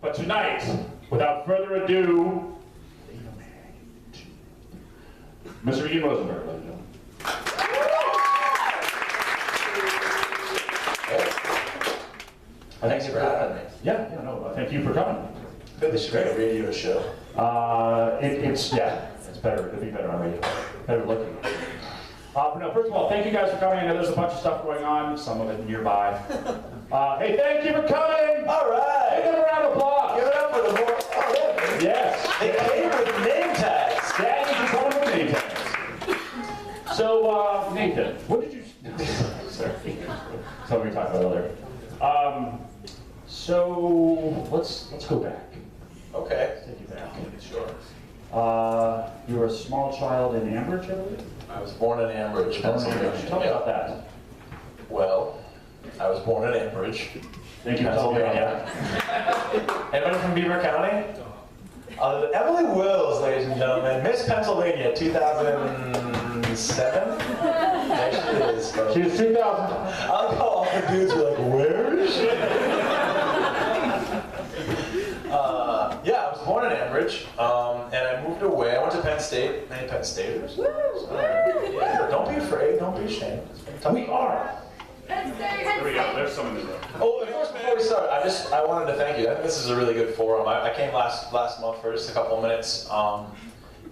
But tonight, without further ado, Mr. Ian Rosenberger, ladies and gentlemen. Thanks for having me. Thank you for coming. Good, this is a great radio show. It's better. It'll be better on radio. Better looking. No, first of all, thank you guys for coming. I know there's a bunch of stuff going on, some of it nearby. Hey, thank you for coming! All right! Give them a round of applause! Give it up for the more. Oh, yeah. Yes! They came with name tags. Thank you for coming with name tags. So, Nathan, what did you... Sorry. That's what we were talking about earlier. So, let's go back. Okay. Take you back. Sure. You were a small child in Ambridge, I believe? I was born in Ambridge, Pennsylvania. Tell me about that. Well, I was born in Ambridge. Thank you for telling me about that. Anybody from Beaver County? Emily Wills, ladies and gentlemen. Miss Pennsylvania, 2007? There she is. She was 2000. I like how all the dudes were like, where is she? Yeah, I was born in Ambridge, and I moved away. I went to Penn State. Many Penn Staters? Yeah, don't be afraid. Don't be ashamed. We are. There we go. There's someone in the room. Oh, and first, before we start, I wanted to thank you. I think this is a really good forum. I came last month for just a couple of minutes,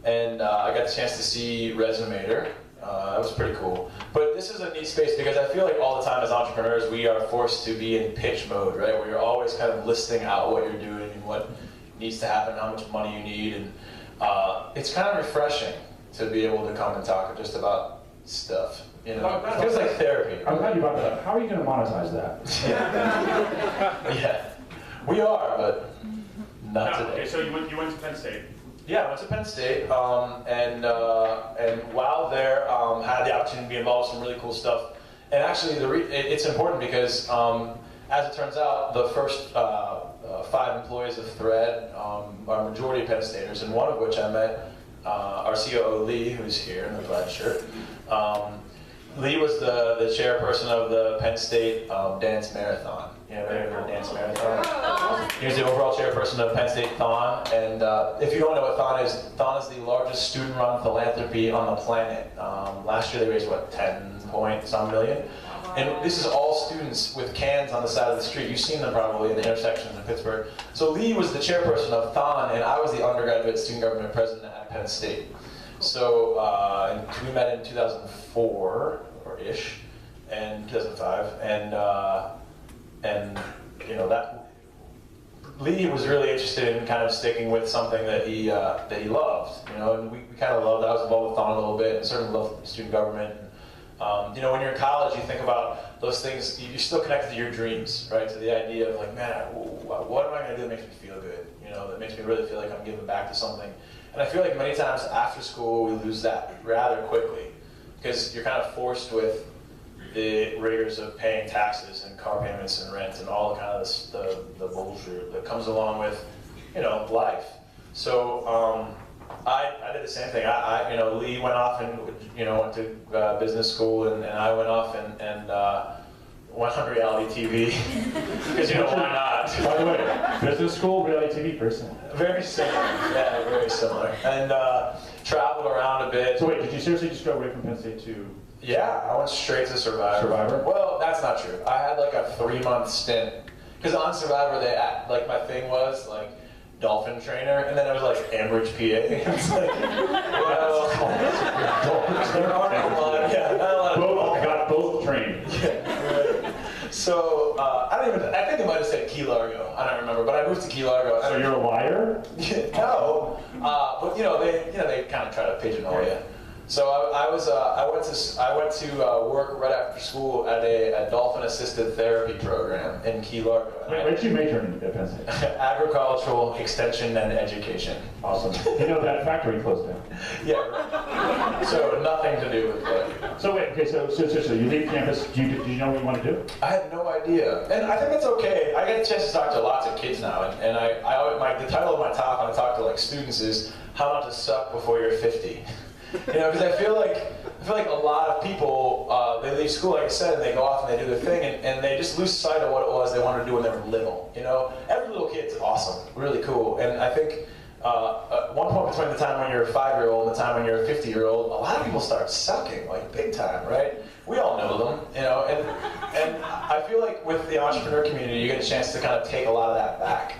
and I got the chance to see Rosenberger. That was pretty cool. But this is a neat space because I feel like all the time as entrepreneurs, we are forced to be in pitch mode, right? Where you're always kind of listing out what you're doing and what needs to happen, how much money you need, and it's kind of refreshing to be able to come and talk just about stuff. You know, it feels like therapy. I'm glad you brought that up. How are you going to monetize that? Yeah, we are, but not today. Okay, so you went to Penn State. Yeah, I went to Penn State, and while there, had the opportunity to be involved in some really cool stuff. And actually, it's important because, as it turns out, the first 5 employees of Thread are majority Penn Staters, and one of which I met our COO Lee, who's here in the plaid shirt. Lee was the chairperson of the Penn State Dance Marathon. You know, the Dance Marathon? He was the overall chairperson of Penn State Thon, and if you don't know what Thon is the largest student-run philanthropy on the planet. Last year they raised, what, 10-point-some million? And this is all students with cans on the side of the street. You've seen them probably in the intersections in Pittsburgh. So Lee was the chairperson of Thon, and I was the undergraduate student government president at Penn State. So we met in 2004 or ish, and 2005, and you know that Lee was really interested in kind of sticking with something that he loved, you know, and we kind of loved. I was involved with Thon a little bit, and certainly loved student government. You know, when you're in college, you think about those things. You're still connected to your dreams, right? To the idea of like, man, what am I going to do that makes me feel good? You know, that makes me really feel like I'm giving back to something. And I feel like many times after school, we lose that rather quickly because you're kind of forced with the rigors of paying taxes and car payments and rent and all the kind of the bullshit that comes along with, you know, life. So I did the same thing. You know, Lee went off and, you know, went to business school, and I went off and went on reality TV because, you know, why not? By the way, business school, reality TV, very similar. Very similar, yeah, very similar. And traveled around a bit. So wait, did you seriously just go away from Penn State to... Yeah, I went straight to Survivor. Survivor? Well, that's not true. I had like a 3-month stint. Because on Survivor, like my thing was like dolphin trainer, and then it was like Ambridge, PA. It's like, well, there aren't a lot. Yeah, not a lot of both got both trained. Yeah, right. So I think it might have said Key Largo. I don't remember, but I moved to Key Largo. So you're a liar? No, but you know they kind of try to pigeonhole you. So I went to work right after school at a dolphin-assisted therapy program in Key Largo. Wait, where did you major in Penn State? Agricultural extension and education. Awesome. You know that factory closed down. Yeah. Right. So nothing to do with that. So wait, okay, so you leave campus. Do you know what you want to do? I had no idea, and I think that's okay. I get a chance to talk to lots of kids now, and the title of my talk when I talk to like students is "How Not to Suck Before You're 50." You know, because I feel like a lot of people, they leave school, like I said, and they go off and they do their thing, and they just lose sight of what it was they wanted to do when they were little. You know, every little little kid's awesome, really cool. And I think at one point between the time when you're a 5-year-old and the time when you're a 50-year-old, a lot of people start sucking, like big time, right? We all know them, you know, and I feel like with the entrepreneur community, you get a chance to kind of take a lot of that back.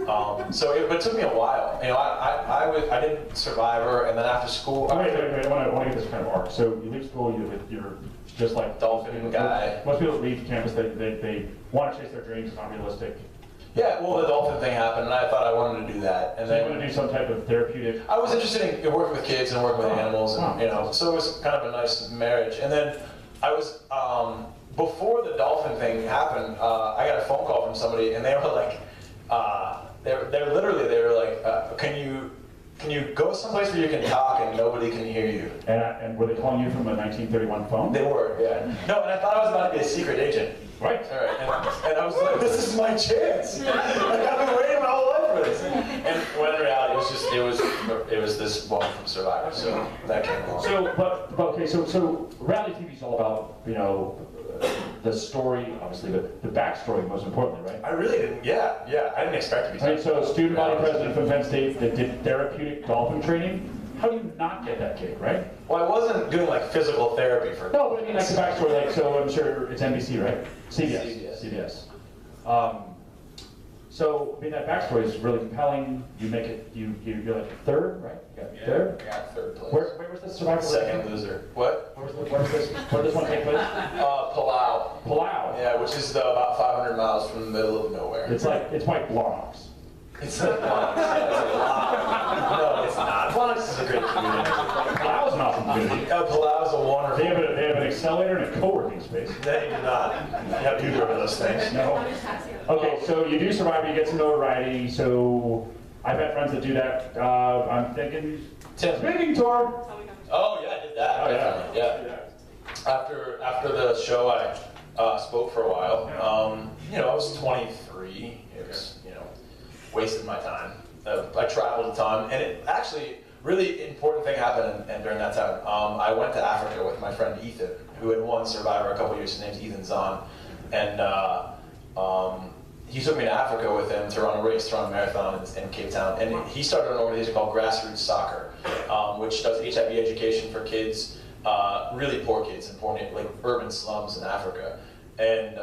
But it took me a while. You know, I did Survivor, and then after school. Wait. I want to get this kind of arc. So you leave school, you're just like dolphin guy. Most people that leave campus, they want to chase their dreams. It's not realistic. Yeah, well, the dolphin thing happened, and I thought I wanted to do that. And so then you want to do some type of therapeutic. I was interested in working with kids and working with animals, and you know, so it was kind of a nice marriage. And then I was before the dolphin thing happened, I got a phone call from somebody, and they were like, they were like, can you go someplace where you can talk and nobody can hear you? And were they calling you from a 1931 phone? They were, yeah. No, and I thought I was about to be a secret agent. Right. All right. And I was like, this is my chance. Like, I've been waiting my whole life for this. And when in reality, it was this woman from Survivor, so that came along. So reality TV is all about, you know, the story, obviously, but the backstory most importantly, right? I really didn't. Yeah. I didn't expect to be. Right. So student body president from Penn State that did therapeutic dolphin training. How do you not get that gig, right? Well, I wasn't doing like physical therapy for. No, but I mean like the backstory, like so. I'm sure it's NBC, right? CBS. So I mean that backstory is really compelling. You make it. You're like third, right? You got third. Yeah, third place. Where was this Survivor? Second loser. What? Where did this one take place? Palau. Palau. Yeah, which is about 500 miles from the middle of nowhere. It's like Blonnox. It's like Blonnox. Yeah, it's like no, it's not. Blonnox is a great community. Palau's an awesome community. Palau's a wonderful. They have an accelerator and a co-working space. They do not have either of those things. No. Okay, so you do Survivor, you get some notoriety. So I've had friends that do that. I'm thinking speaking tour. Oh yeah, I did that. Oh, definitely. Yeah. After the show, I spoke for a while. You know, I was 23. It was, you know, wasted my time. I traveled a ton, and it actually really important thing happened and during that time. I went to Africa with my friend Ethan, who had won Survivor a couple years. His name's Ethan Zahn, and he took me to Africa with him to run a marathon in Cape Town. And he started an organization called Grassroots Soccer, which does HIV education for kids, really poor kids in poor, like urban slums in Africa. And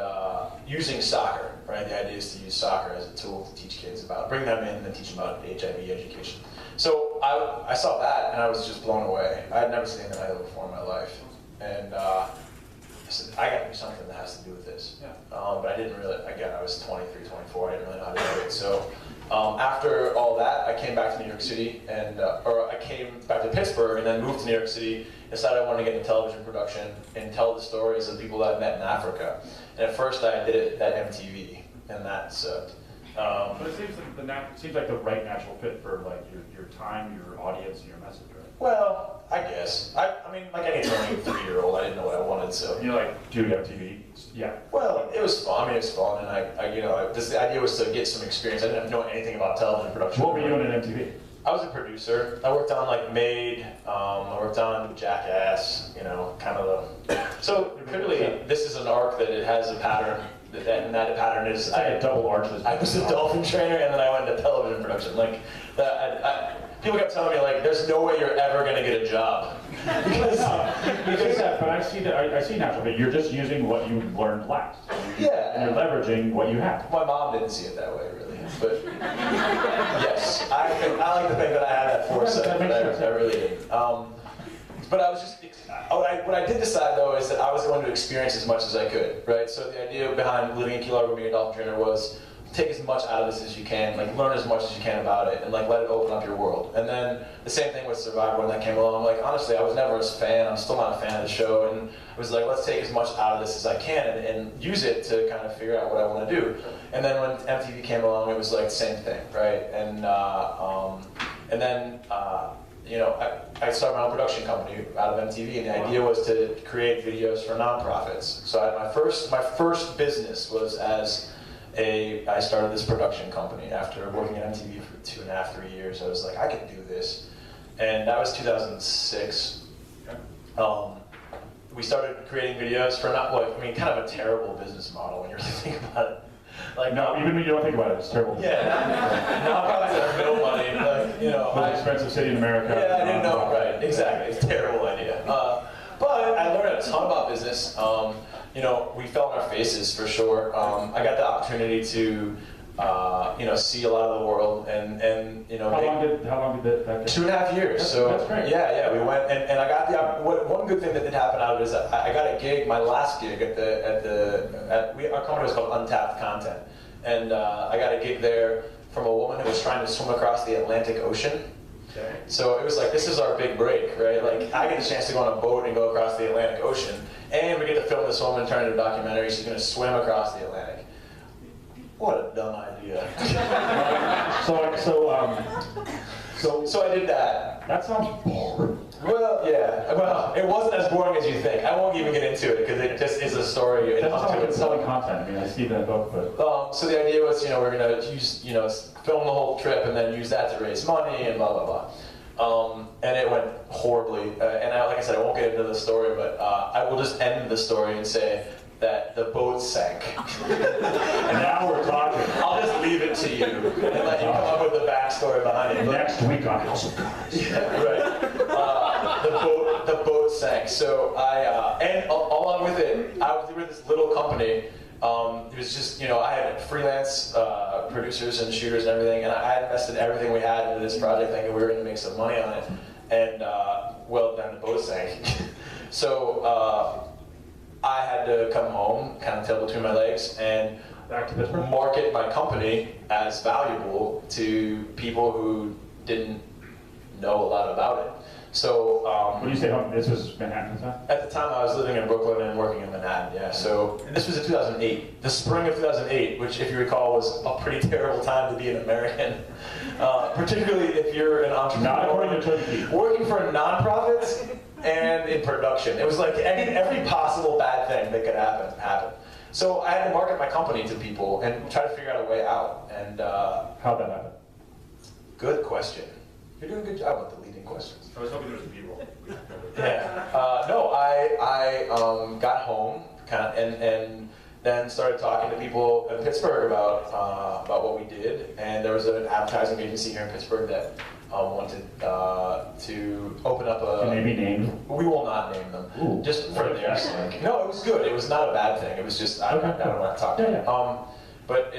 using soccer, right? The idea is to use soccer as a tool to teach kids bring them in and teach them about HIV education. So I saw that and I was just blown away. I had never seen anything like that before in my life. And I said, I gotta do something that has to do with this. But I didn't really, again, I was 23, 24, I didn't really know how to do it. So after all that, I came back to New York City or I came back to Pittsburgh and then moved to New York City, decided I wanted to get into television production and tell the stories of people that I met in Africa. And at first I did it at MTV, and that sucked. But it seems like the right natural fit for like your time, your audience, and your message, right? Well, I guess. I mean, like any 23-year-old, I didn't know what I wanted, so. You're like, dude, MTV? Yeah. Well, it was fun. I mean, it was fun, and the idea was to get some experience. I didn't know anything about television production. What were you doing at MTV? I was a producer. I worked on like Made. I worked on Jackass. You know, kind of the. So clearly, this is an arc that it has a pattern. And that pattern is it's like a double arch. I was a dolphin trainer, and then I went into television production. Like people kept telling me like, "There's no way you're ever going to get a job." because but I see that. I see natural fit. You're just using what you learned last. Yeah. And you're leveraging what you have. My mom didn't see it that way, really. But yes, I like to think that I had that foresight. I really did. But I was just, what I did decide though is that I was going to experience as much as I could, right? So the idea behind living in Key Largo being a dolphin trainer was take as much out of this as you can, like learn as much as you can about it, and like let it open up your world. And then the same thing with Survivor when that came along. Like honestly, I was never a fan. I'm still not a fan of the show, and I was like, let's take as much out of this as I can and use it to kind of figure out what I want to do. And then when MTV came along, it was like the same thing, right? And then. You know, I started my own production company out of MTV, and the idea was to create videos for nonprofits. So my first business was I started this production company after working at MTV for 2.5, 3 years. I was like, I can do this, and that was 2006. We started creating videos for kind of a terrible business model when you really think about it. Like, No, even when you don't think about it, it's terrible. yeah, now I'm to middle money, like, you know. Most expensive city in America. Yeah, I didn't know, right, exactly, it's a terrible idea. But I learned a ton about business. You know, we fell on our faces for sure. I got the opportunity to, you know, see a lot of the world and you know. How long did that take? 2.5 years. That's great. Yeah, we went and I got one good thing that did happen out of it is that I got a gig, my last gig our company was called Untapped Content, and I got a gig there from a woman who was trying to swim across the Atlantic Ocean. Okay. So it was like, this is our big break, right? Like, I get the chance to go on a boat and go across the Atlantic Ocean, and we get to film this woman turn into a documentary. She's going to swim across the Atlantic. What a dumb idea. So I did that. That sounds boring. Well, yeah. Well, it wasn't as boring as you think. I won't even get into it because it just is a story. That's not like it's selling content. I mean, I see that book, but. So the idea was, you know, we're going to use, you know, film the whole trip and then use that to raise money and blah, blah, blah. And it went horribly. And like I said, I won't get into the story, but I will just end the story and say that the boat sank. And now we're talking. I'll just leave it to you and let you come up with the backstory behind it. Next week on House of Cards. Yeah, right. The boat sank. So and along with it, I was with this little company. It was just, you know, I had freelance producers and shooters and everything, and I invested everything we had into this project thinking we were going to make some money on it. And, well, then the boat sank. So I had to come home, kind of tail between my legs, and Back to Pittsburgh? market my company as valuable to people who didn't know a lot about it. So, When you say home, this was Manhattan at the time? at the time I was living in Brooklyn and working in Manhattan, yeah. So, and this was in 2008, the spring of 2008, which if you recall was a pretty terrible time to be an American. Particularly if you're an entrepreneur. Not according to Turkey. Working for nonprofits and in production. It was like every possible bad thing that could happen, happened. So I had to market my company to people and try to figure out a way out. And How'd that happen? good question. You're doing a good job with the leading questions. I was hoping there was a B-roll. Yeah. No, I got home and then started talking to people in Pittsburgh about what we did. And there was an advertising agency here in Pittsburgh that wanted to open up a... Can they be named? We will not name them. Ooh, just for what their if that's sake. No, it was good. It was not a bad thing. It was just, I don't want to talk about it. But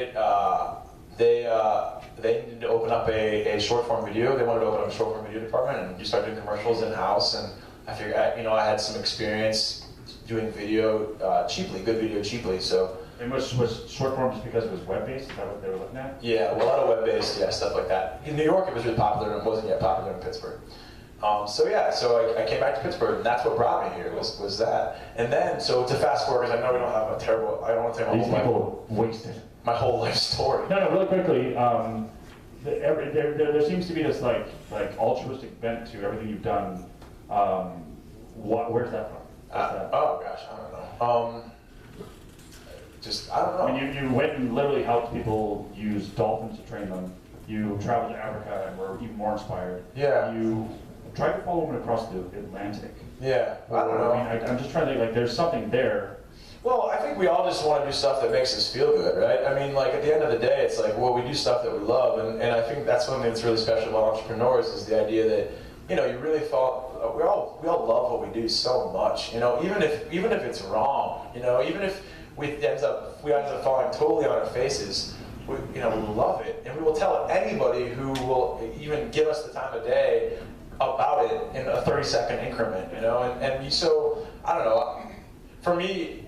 they needed to open up a short form video. They wanted to open up a short form video department and just start doing commercials in-house. And I figured, I had some experience doing video cheaply, good video cheaply. So. And was short form just because it was web-based? Is that what they were looking at? Yeah, a lot of web-based, stuff like that. In New York, it was really popular, and it wasn't yet popular in Pittsburgh. So I came back to Pittsburgh, and that's what brought me here, was that. And then, so to fast forward, because I know we don't have a terrible, I don't want to tell These people wasted. my whole life story. No, really quickly, there seems to be this like altruistic bent to everything you've done. Where's that from? Oh gosh, I don't know. I don't know. I mean, you went and literally helped people use dolphins to train them. You traveled to Africa and were even more inspired. Yeah. You tried to follow women across the Atlantic. Yeah, I don't know. I mean, I'm just trying to think, like, there's something there. Well, I think we all just want to do stuff that makes us feel good, right? I mean, like, at the end of the day, it's like, well, we do stuff that we love, and I think that's one thing that's really special about entrepreneurs is the idea that, you really fall, we all love what we do so much, even if it's wrong, even if we end up falling totally on our faces, we love it, and we will tell anybody who will even give us the time of day about it in a 30-second increment, and so, I don't know, for me,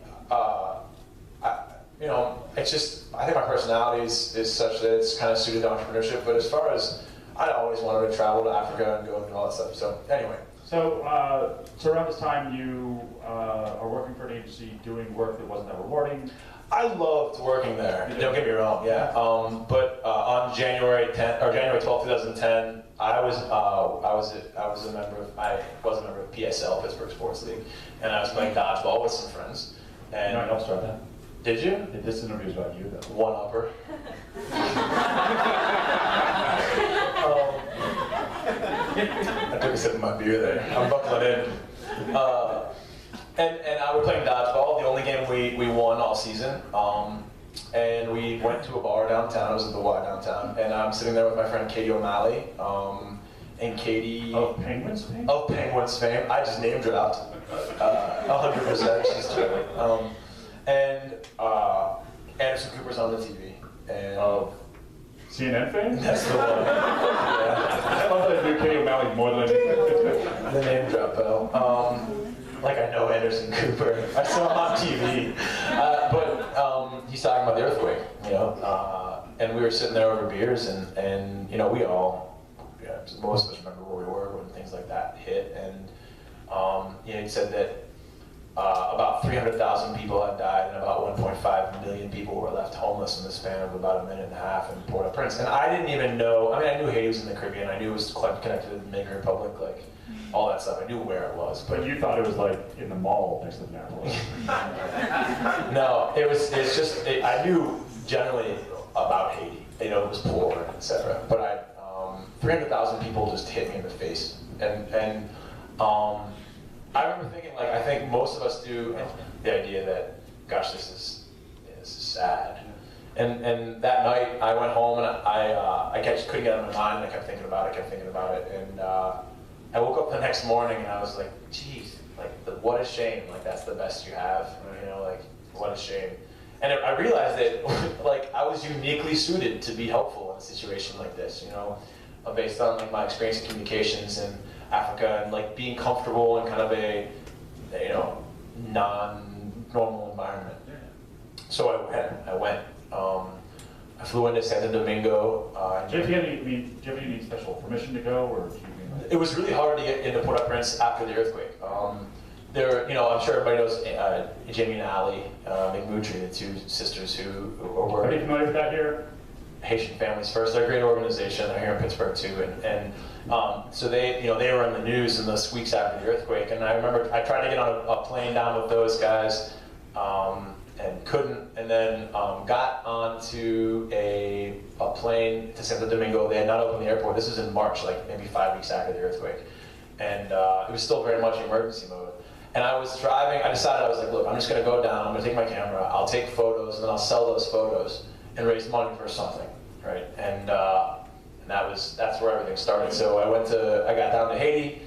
it's just, I think my personality is such that it's kind of suited to entrepreneurship, but as far as, I always wanted to travel to Africa and go and do all that stuff, so anyway. So around this time you are working for an agency doing work that wasn't that rewarding. I loved working there, don't get me wrong, yeah. But on January 12th, 2010, I was a member of PSL, Pittsburgh Sports League, and I was playing dodgeball with some friends. And No, I don't start that. Did you? This interview is about you, though. One upper. I took a sip of my beer there. I'm buckling in. And I was playing dodgeball, the only game we won all season. and we went to a bar downtown. I was at the Y downtown, and I'm sitting there with my friend Katie O'Malley. And Katie... Of Penguins fame? Of Penguins fame. I just name dropped. 100%. She's true. And Anderson Cooper's on the TV. And Of CNN fame? that's the one. Yeah. I love that I do Katie O'Malley more than I do. The name drop, Bill. Like I know Anderson Cooper. I saw him on TV. But he's talking about the earthquake, you know. And we were sitting there over beers, and you know, we all, most of us remember where we were when things like that hit. And you know, he said that about 300,000 people had died, and about 1.5 million people were left homeless in the span of about a minute and a half in Port-au-Prince. And I didn't even know, I mean, I knew Haiti was in the Caribbean, I knew it was connected to the Dominican Republic, like, all that stuff. I knew where it was. But you thought it was like in the mall next to the Napoli. No, it's just, I knew generally about Haiti. You know, it was poor, etc. But 300,000 people just hit me in the face. And I remember thinking, like, I think most of us do, the idea that, gosh, this is sad. And that night, I went home and I couldn't get it out of my mind, and I kept thinking about it, and I woke up the next morning and I was like, geez, like, what a shame, like, that's the best you have, you know, like, what a shame. And I realized that, like, I was uniquely suited to be helpful in a situation like this, you know, based on, like, my experience in communications in Africa and, like, being comfortable in kind of a, you know, non-normal environment. So I went. I flew into Santo Domingo. Do you have any special permission to go, or do you mean like... It was really hard to get into Port-au-Prince after the earthquake. There, you know, I'm sure everybody knows Jamie and Ali McMutry, the two sisters who were... Are you familiar with that here? Haitian Families First. They're a great organization. They're here in Pittsburgh too, and so they, you know, they were in the news in those weeks after the earthquake. And I remember I tried to get on a plane down with those guys, and couldn't. And then got onto a plane to Santo Domingo. They had not opened the airport. This was in March, like maybe 5 weeks after the earthquake, and it was still very much emergency mode. And I was driving. I decided, I was like, look, I'm just going to go down. I'm going to take my camera. I'll take photos, and then I'll sell those photos and raise money for something, right? And that's where everything started. So I got down to Haiti,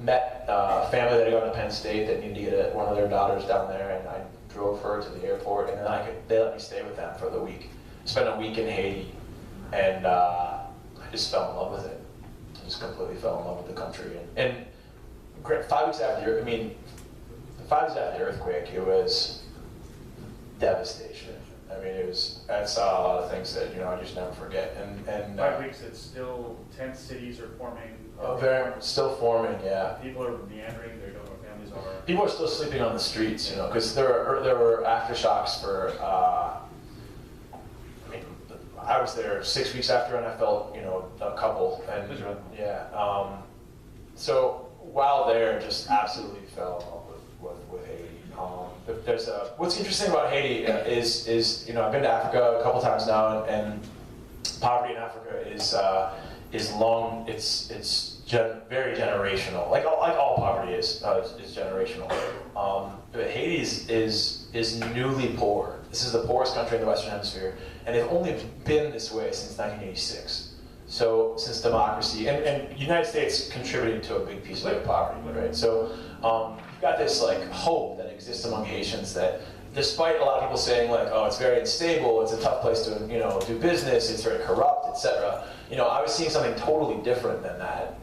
met a family that had gone to Penn State that needed to get one of their daughters down there, and I drove her to the airport, and then they let me stay with them for the week. Spent a week in Haiti, and I just fell in love with it. I just completely fell in love with the country. And 5 weeks after the earthquake, it was devastation. I mean, I saw a lot of things that, you know, I just never forget. And 5 weeks, it's still, tent cities are forming. Still forming, yeah. People are meandering, they don't know where families are. People are still sleeping on the streets, you know, because there were aftershocks for, I mean, I was there 6 weeks after, and I felt, you know, a couple. And yeah. So while there, just absolutely fell in love with Haiti. What's interesting about Haiti is, you know, I've been to Africa a couple times now, and poverty in Africa is long. It's very generational. Like all poverty is generational. But Haiti is newly poor. This is the poorest country in the Western Hemisphere, and they've only been this way since 1986. So since democracy and the United States contributed to a big piece of their poverty, right? So you've got this like hope that exists among Haitians that, despite a lot of people saying like, oh, it's very unstable, it's a tough place to, you know, do business, it's very corrupt, etc. You know, I was seeing something totally different than that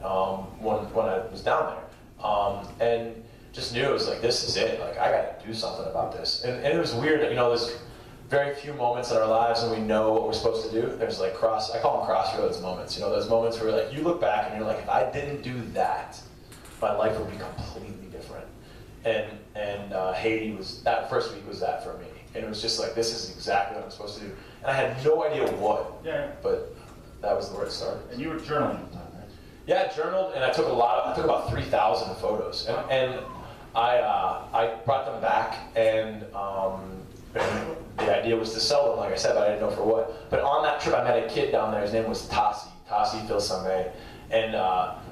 when I was down there, and just knew it was like, this is it. Like, I got to do something about this. And it was weird that, you know, there's very few moments in our lives when we know what we're supposed to do. There's like I call them crossroads moments. You know, those moments where like you look back and you're like, if I didn't do that, my life would be completely different. And Haiti was, that first week was that for me. And it was just like, this is exactly what I'm supposed to do. And I had no idea what. Yeah. But that was where it started. And you were journaling at the time, right? Yeah, I journaled, and I took about 3,000 photos. And I brought them back, and the idea was to sell them, like I said, but I didn't know for what. But on that trip, I met a kid down there. His name was Tassi Filsame, and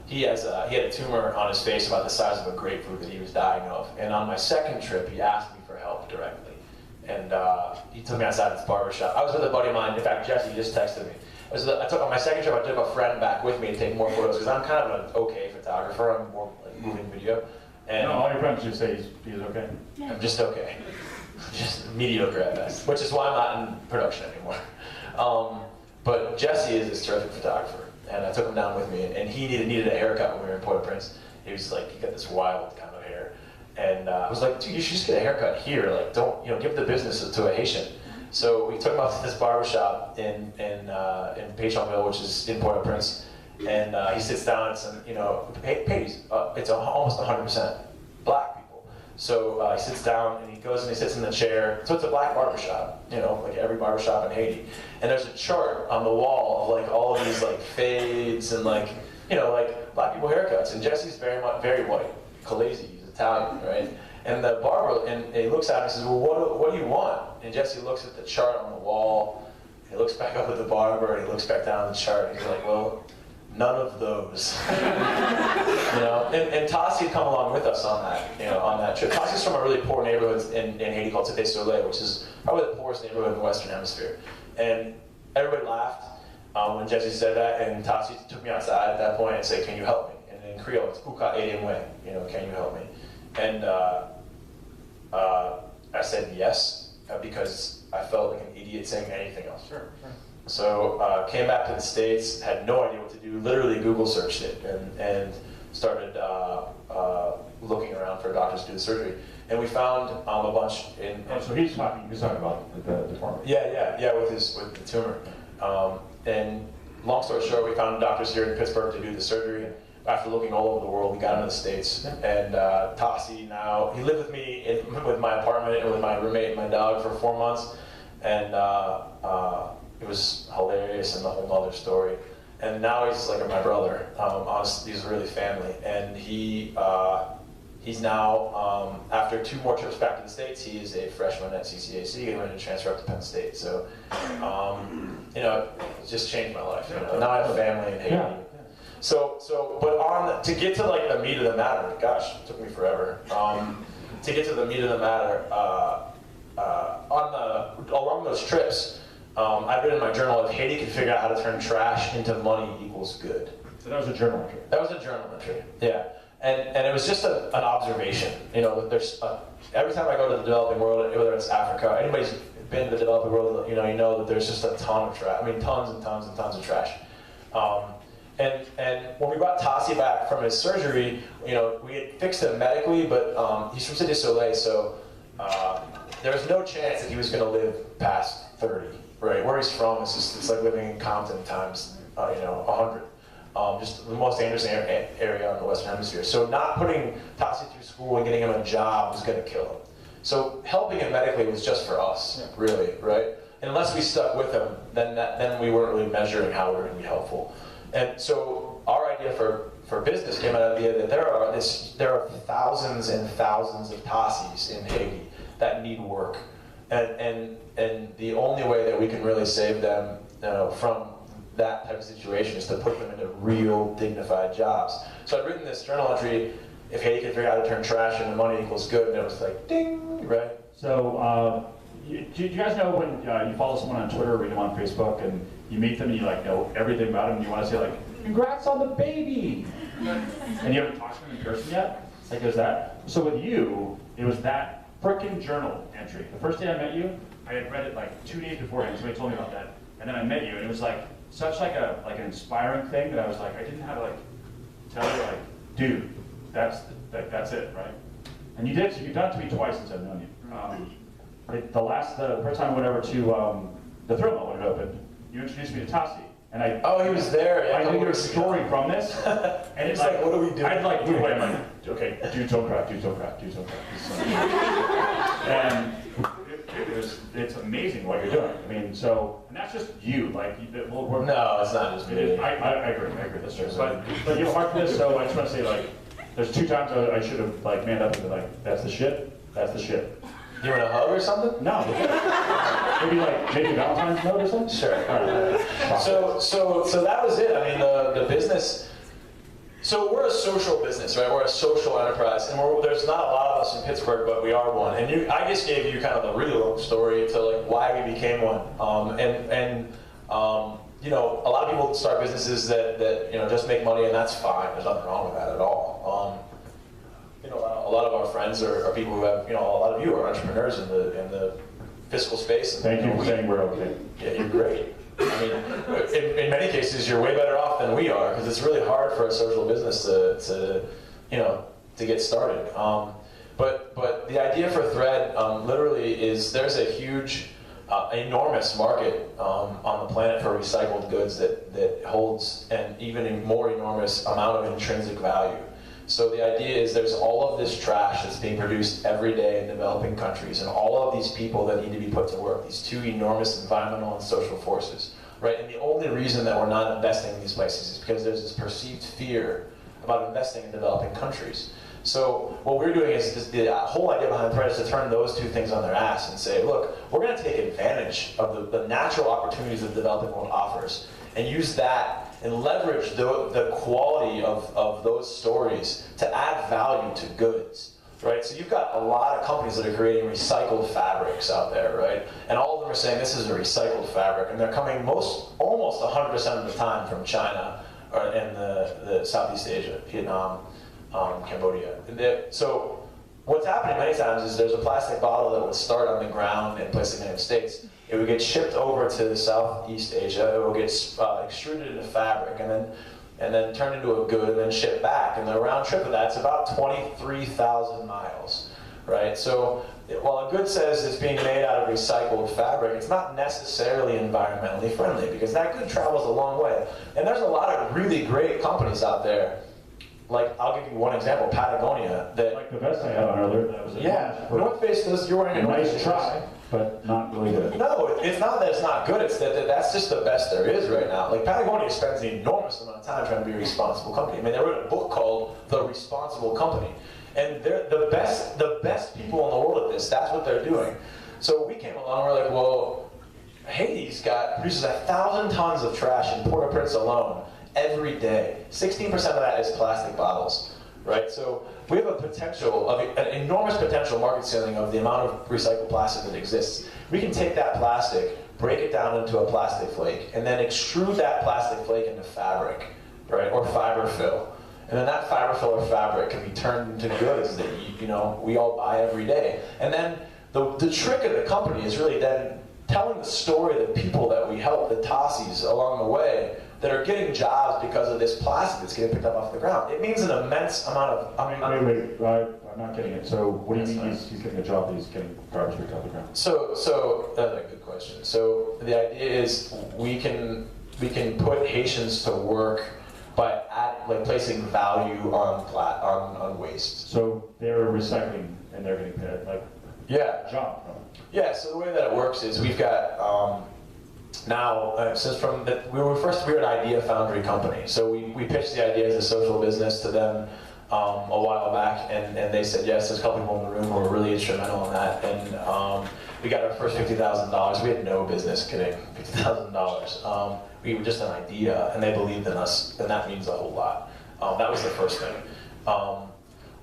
he had a tumor on his face about the size of a grapefruit that he was dying of. And on my second trip, he asked me for help directly. and he took me outside this barber shop. I was with a buddy of mine. In fact, Jesse just texted me. I took on my second trip. I took a friend back with me to take more photos because I'm kind of an okay photographer. I'm more like moving video. And No, all your friends just say he's okay. I'm just okay, just mediocre at best, which is why I'm not in production anymore. But Jesse is this terrific photographer, and I took him down with me, and he needed a haircut when we were in Port-au-Prince. He was like, he got this wild kind of hair, and I was like, dude, you should just get a haircut here. Like, don't give the business to a Haitian. So we took him out to this barbershop in Pétionville, which is in Port-au-Prince, and he sits down and some, it's almost 100% black people. So he sits down and he goes and he sits in the chair. So it's a black barbershop, like every barbershop in Haiti. And there's a chart on the wall of like all of these like fades and like black people haircuts. And Jesse's very white, Khaleesi, he's Italian, right? And the barber, and he looks at him and says, well, what do you want? And Jesse looks at the chart on the wall. He looks back up at the barber, and he looks back down at the chart, and he's like, well, none of those. And Tassi had come along with us on that trip. Tassi's from a really poor neighborhood in Haiti called Cité Soleil, which is probably the poorest neighborhood in the Western Hemisphere. And everybody laughed when Jesse said that, and Tassi took me outside at that point and said, can you help me? And in Creole, it's Kuka Edemwe, can you help me? And I said yes, because I felt like an idiot saying anything else. Sure. So came back to the States, had no idea what to do, literally Google searched it, and started looking around for doctors to do the surgery. And we found a bunch in... So he's talking about the tumor. Yeah, with the tumor. And long story short, we found doctors here in Pittsburgh to do the surgery. And after looking all over the world, we got into the States. And Tassi now, he lived with me with my apartment and with my roommate and my dog for 4 months. And it was hilarious and a whole other story. And now he's like my brother. Honestly, he's really family. And he's now, after 2 more trips back to the States, he is a freshman at CCAC and ready to transfer up to Penn State. So, it just changed my life. Now I have a family in Haiti. Yeah. But to get to like the meat of the matter, gosh, it took me forever. To get to the meat of the matter, along those trips, I've written in my journal, if Haiti could figure out how to turn trash into money equals good. So that was a journal entry. That was a journal entry, yeah. And it was just an observation. That there's every time I go to the developing world, whether it's Africa, anybody's been to the developing world, you know that there's just a ton of trash. I mean, tons and tons and tons of trash. And when we brought Tassi back from his surgery, we had fixed him medically, but he's from Cité Soleil, so there was no chance that he was going to live past 30. Right, where he's from it's like living in Compton times 100. Just the most dangerous area in the Western Hemisphere. So not putting Tassi through school and getting him a job was going to kill him. So helping him medically was just for us, really, right? And unless we stuck with him, then we weren't really measuring how we were going to be helpful. And so our idea for business came out of the idea that there are thousands and thousands of Tassis in Haiti that need work. And the only way that we can really save them from that type of situation is to put them into real dignified jobs. So I'd written this journal entry, if Haiti could figure out how to turn trash into money equals good, and it was like, ding, right? So do you guys know when you follow someone on Twitter or read them on Facebook and you meet them and you know everything about them and you want to say like, congrats on the baby, and you haven't talked to them in person yet? Like there's that. So with you, it was that frickin' journal entry. The first day I met you, I had read it like 2 days beforehand. Somebody told me about that, and then I met you, and it was like such like an inspiring thing that I was like, I didn't have to like tell you like, dude, that's it, right? And you did. So you've done it to me twice since I've known you. The first time I went over to the Thrill Mill when it opened, you introduced me to Tassi. And he was there. Yeah, I knew your story from this, and it's like, what do we do? I'd like move away. I'm like, okay, do toe craft. And it's amazing what you're doing. I mean, and that's just you. Like, no, it's not just me. I agree. That's true. But you have a heart for this, so I just want to say like, there's 2 times I should have like manned up and been like, that's the shit. You want a hug or something? No. Maybe Valentine's note or something? Sure. All right. So that was it. I mean, the business, So we're a social business, right? We're a social enterprise, and there's not a lot of us in Pittsburgh, but we are one. And I just gave you kind of the really long story to like why we became one. You know, a lot of people start businesses that you know just make money, and that's fine. There's nothing wrong with that at all. You know, a lot of our friends are people who have, you know, a lot of you are entrepreneurs in the fiscal space. And, Thank you for saying we're okay. Yeah, you're great. I mean, in many cases, you're way better off than we are, because it's really hard for a social business to you know, to get started. But the idea for Thread literally is there's a huge, enormous market on the planet for recycled goods that holds an even more enormous amount of intrinsic value. So the idea is there's all of this trash that's being produced every day in developing countries, and all of these people that need to be put to work, these two enormous environmental and social forces, right? And the only reason that we're not investing in these places is because there's this perceived fear about investing in developing countries. So what we're doing is the whole idea behind Thread is to turn those two things on their ass and say, look, we're going to take advantage of the natural opportunities that the developing world offers and use that and leverage the quality of those stories to add value to goods, right? So you've got a lot of companies that are creating recycled fabrics out there, right? And all of them are saying this is a recycled fabric, and they're coming almost 100% of the time from China and the Southeast Asia, Vietnam, Cambodia. So what's happening many times is there's a plastic bottle that would start on the ground in places in the United States. It would get shipped over to Southeast Asia. It will get extruded into fabric, and then turned into a good, and then shipped back. And the round trip of that's about 23,000 miles, right? So while a good says it's being made out of recycled fabric, it's not necessarily environmentally friendly, because that good travels a long way. And there's a lot of really great companies out there. Like, I'll give you one example, Patagonia. That, Like the vest I had on earlier, that was North Face does, you're wearing a a North nice Face. try, but not really good. No, it's not that it's not good, it's that that's just the best there is right now. Like, Patagonia spends an enormous amount of time trying to be a responsible company. I mean, they wrote a book called The Responsible Company. And they're the best people in the world at this. That's what they're doing. So we came along, we're like, well, Haiti's produces 1,000 tons of trash in Port-au-Prince alone every day. 16% of that is plastic bottles, right? So we have an enormous potential market ceiling of the amount of recycled plastic that exists. We can take that plastic, break it down into a plastic flake, and then extrude that plastic flake into fabric, right, or fiber fill. And then that fiber fill or fabric can be turned into goods that we all buy every day. And then the trick of the company is really then telling the story of the people that we help, the Tossies along the way, that are getting jobs because of this plastic that's getting picked up off the ground. It means an immense amount of... Wait, I'm not getting it. So what do you mean he's getting a job that he's getting garbage picked off the ground? So that's a good question. So the idea is we can put Haitians to work by placing value on waste. So they're recycling and they're getting paid a job. Yeah, so the way that it works is we've got we're an idea foundry company. So we pitched the idea as a social business to them a while back, and they said yes. There's a couple people in the room who were really instrumental in that, and we got our first $50,000. We had no business, kidding, $50,000. We were just an idea, and they believed in us, and that means a whole lot. That was the first thing.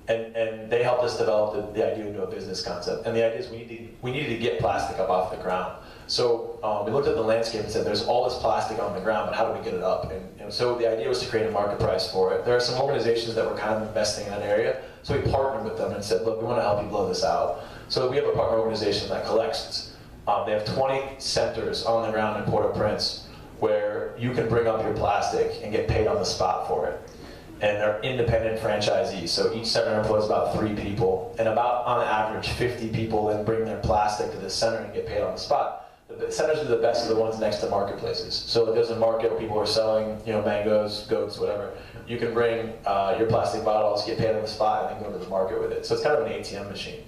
And they helped us develop the idea into a business concept. And the idea is we needed to get plastic up off the ground. So we looked at the landscape and said, there's all this plastic on the ground, but how do we get it up? And so the idea was to create a market price for it. There are some organizations that were kind of investing in that area. So we partnered with them and said, look, we want to help you blow this out. So we have a partner organization that collects. They have 20 centers on the ground in Port-au-Prince where you can bring up your plastic and get paid on the spot for it. And they're independent franchisees, so each center employs about 3 people, and about, on average, 50 people then bring their plastic to the center and get paid on the spot. The centers are the best of the ones next to marketplaces. So if there's a market where people are selling, mangoes, goats, whatever, you can bring your plastic bottles, get paid on the spot, and then go to the market with it. So it's kind of an ATM machine.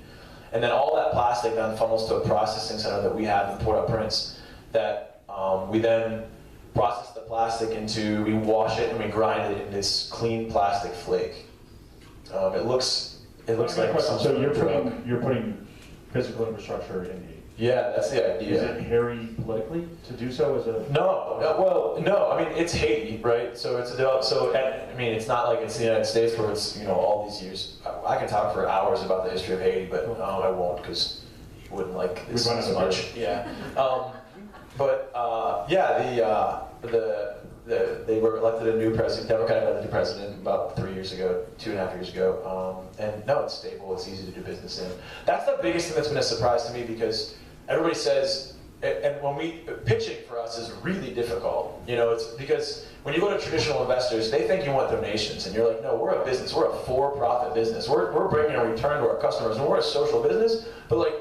And then all that plastic then funnels to a processing center that we have in Port-au-Prince that we then process the plastic into, we wash it and we grind it into this clean plastic flake. It looks like some so you're putting physical infrastructure in Yeah, that's the idea. Is it hairy politically to do so as a? No. I mean, it's Haiti, right? So it's I mean, it's not like it's the United States where it's all these years. I can talk for hours about the history of Haiti, but I won't because you wouldn't like this as much. Yeah. They were elected a new president, Democratic elected president about 3 years ago, 2.5 years ago. And no, it's stable, it's easy to do business in. That's the biggest thing that's been a surprise to me because everybody says, and pitching for us is really difficult. It's because when you go to traditional investors, they think you want donations, and you're like, no, we're a business, we're a for-profit business. We're bringing a return to our customers, and we're a social business, but like,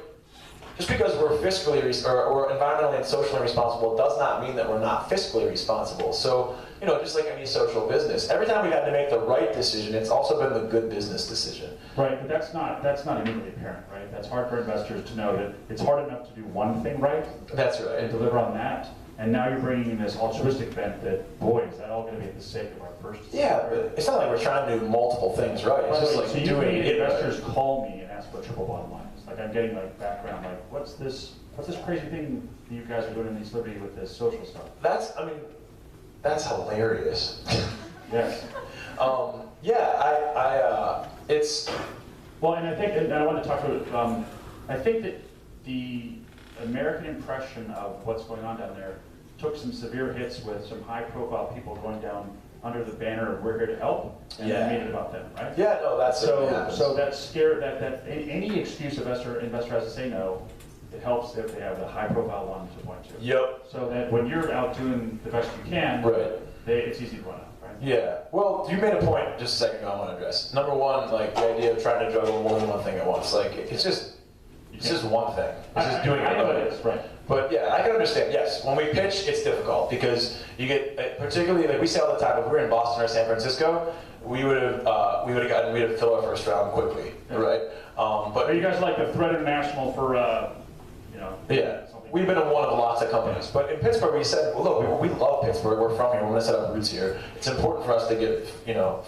just because we're fiscally or environmentally and socially responsible does not mean that we're not fiscally responsible. So, just like any social business, every time we've had to make the right decision, it's also been the good business decision. Right, but that's not immediately apparent, right? That's hard for investors to know that it's hard enough to do one thing right. That's right. And deliver on that. And now you're bringing in this altruistic bent that, boy, is that all going to be at the sake of our first decision? Yeah, but it's not like we're trying to do multiple things right. It's just like so doing it. Investors call me and ask for a triple bottom line. Like I'm getting like background, like what's this crazy thing that you guys are doing in East Liberty with this social stuff? That's hilarious. Yes. It's. Well, and I think, and I want to talk about, I think that the American impression of what's going on down there took some severe hits with some high-profile people going down under the banner of "We're here to help," and they made it about them, right? Yeah, no, that's so that's scary. That any excuse investor has to say no. It helps if they have the high-profile one to point to. Yep. So that when you're out doing the best you can, right, it's easy to run out, right? Yeah. Well, you made a point just a second ago I want to address. Number one, like the idea of trying to juggle more than one thing at once. Like it's just one thing. It's just doing it. I know it is, right. But yeah, I can understand. Yes, when we pitch, it's difficult because you get, particularly like we say all the time, if we were in Boston or San Francisco, we would have filled our first round quickly, right? But are you guys like the Threat International for, Yeah, we've been in one of lots of companies. But in Pittsburgh, we said, well, look, we love Pittsburgh. We're from here. We're going to set up roots here. It's important for us to get,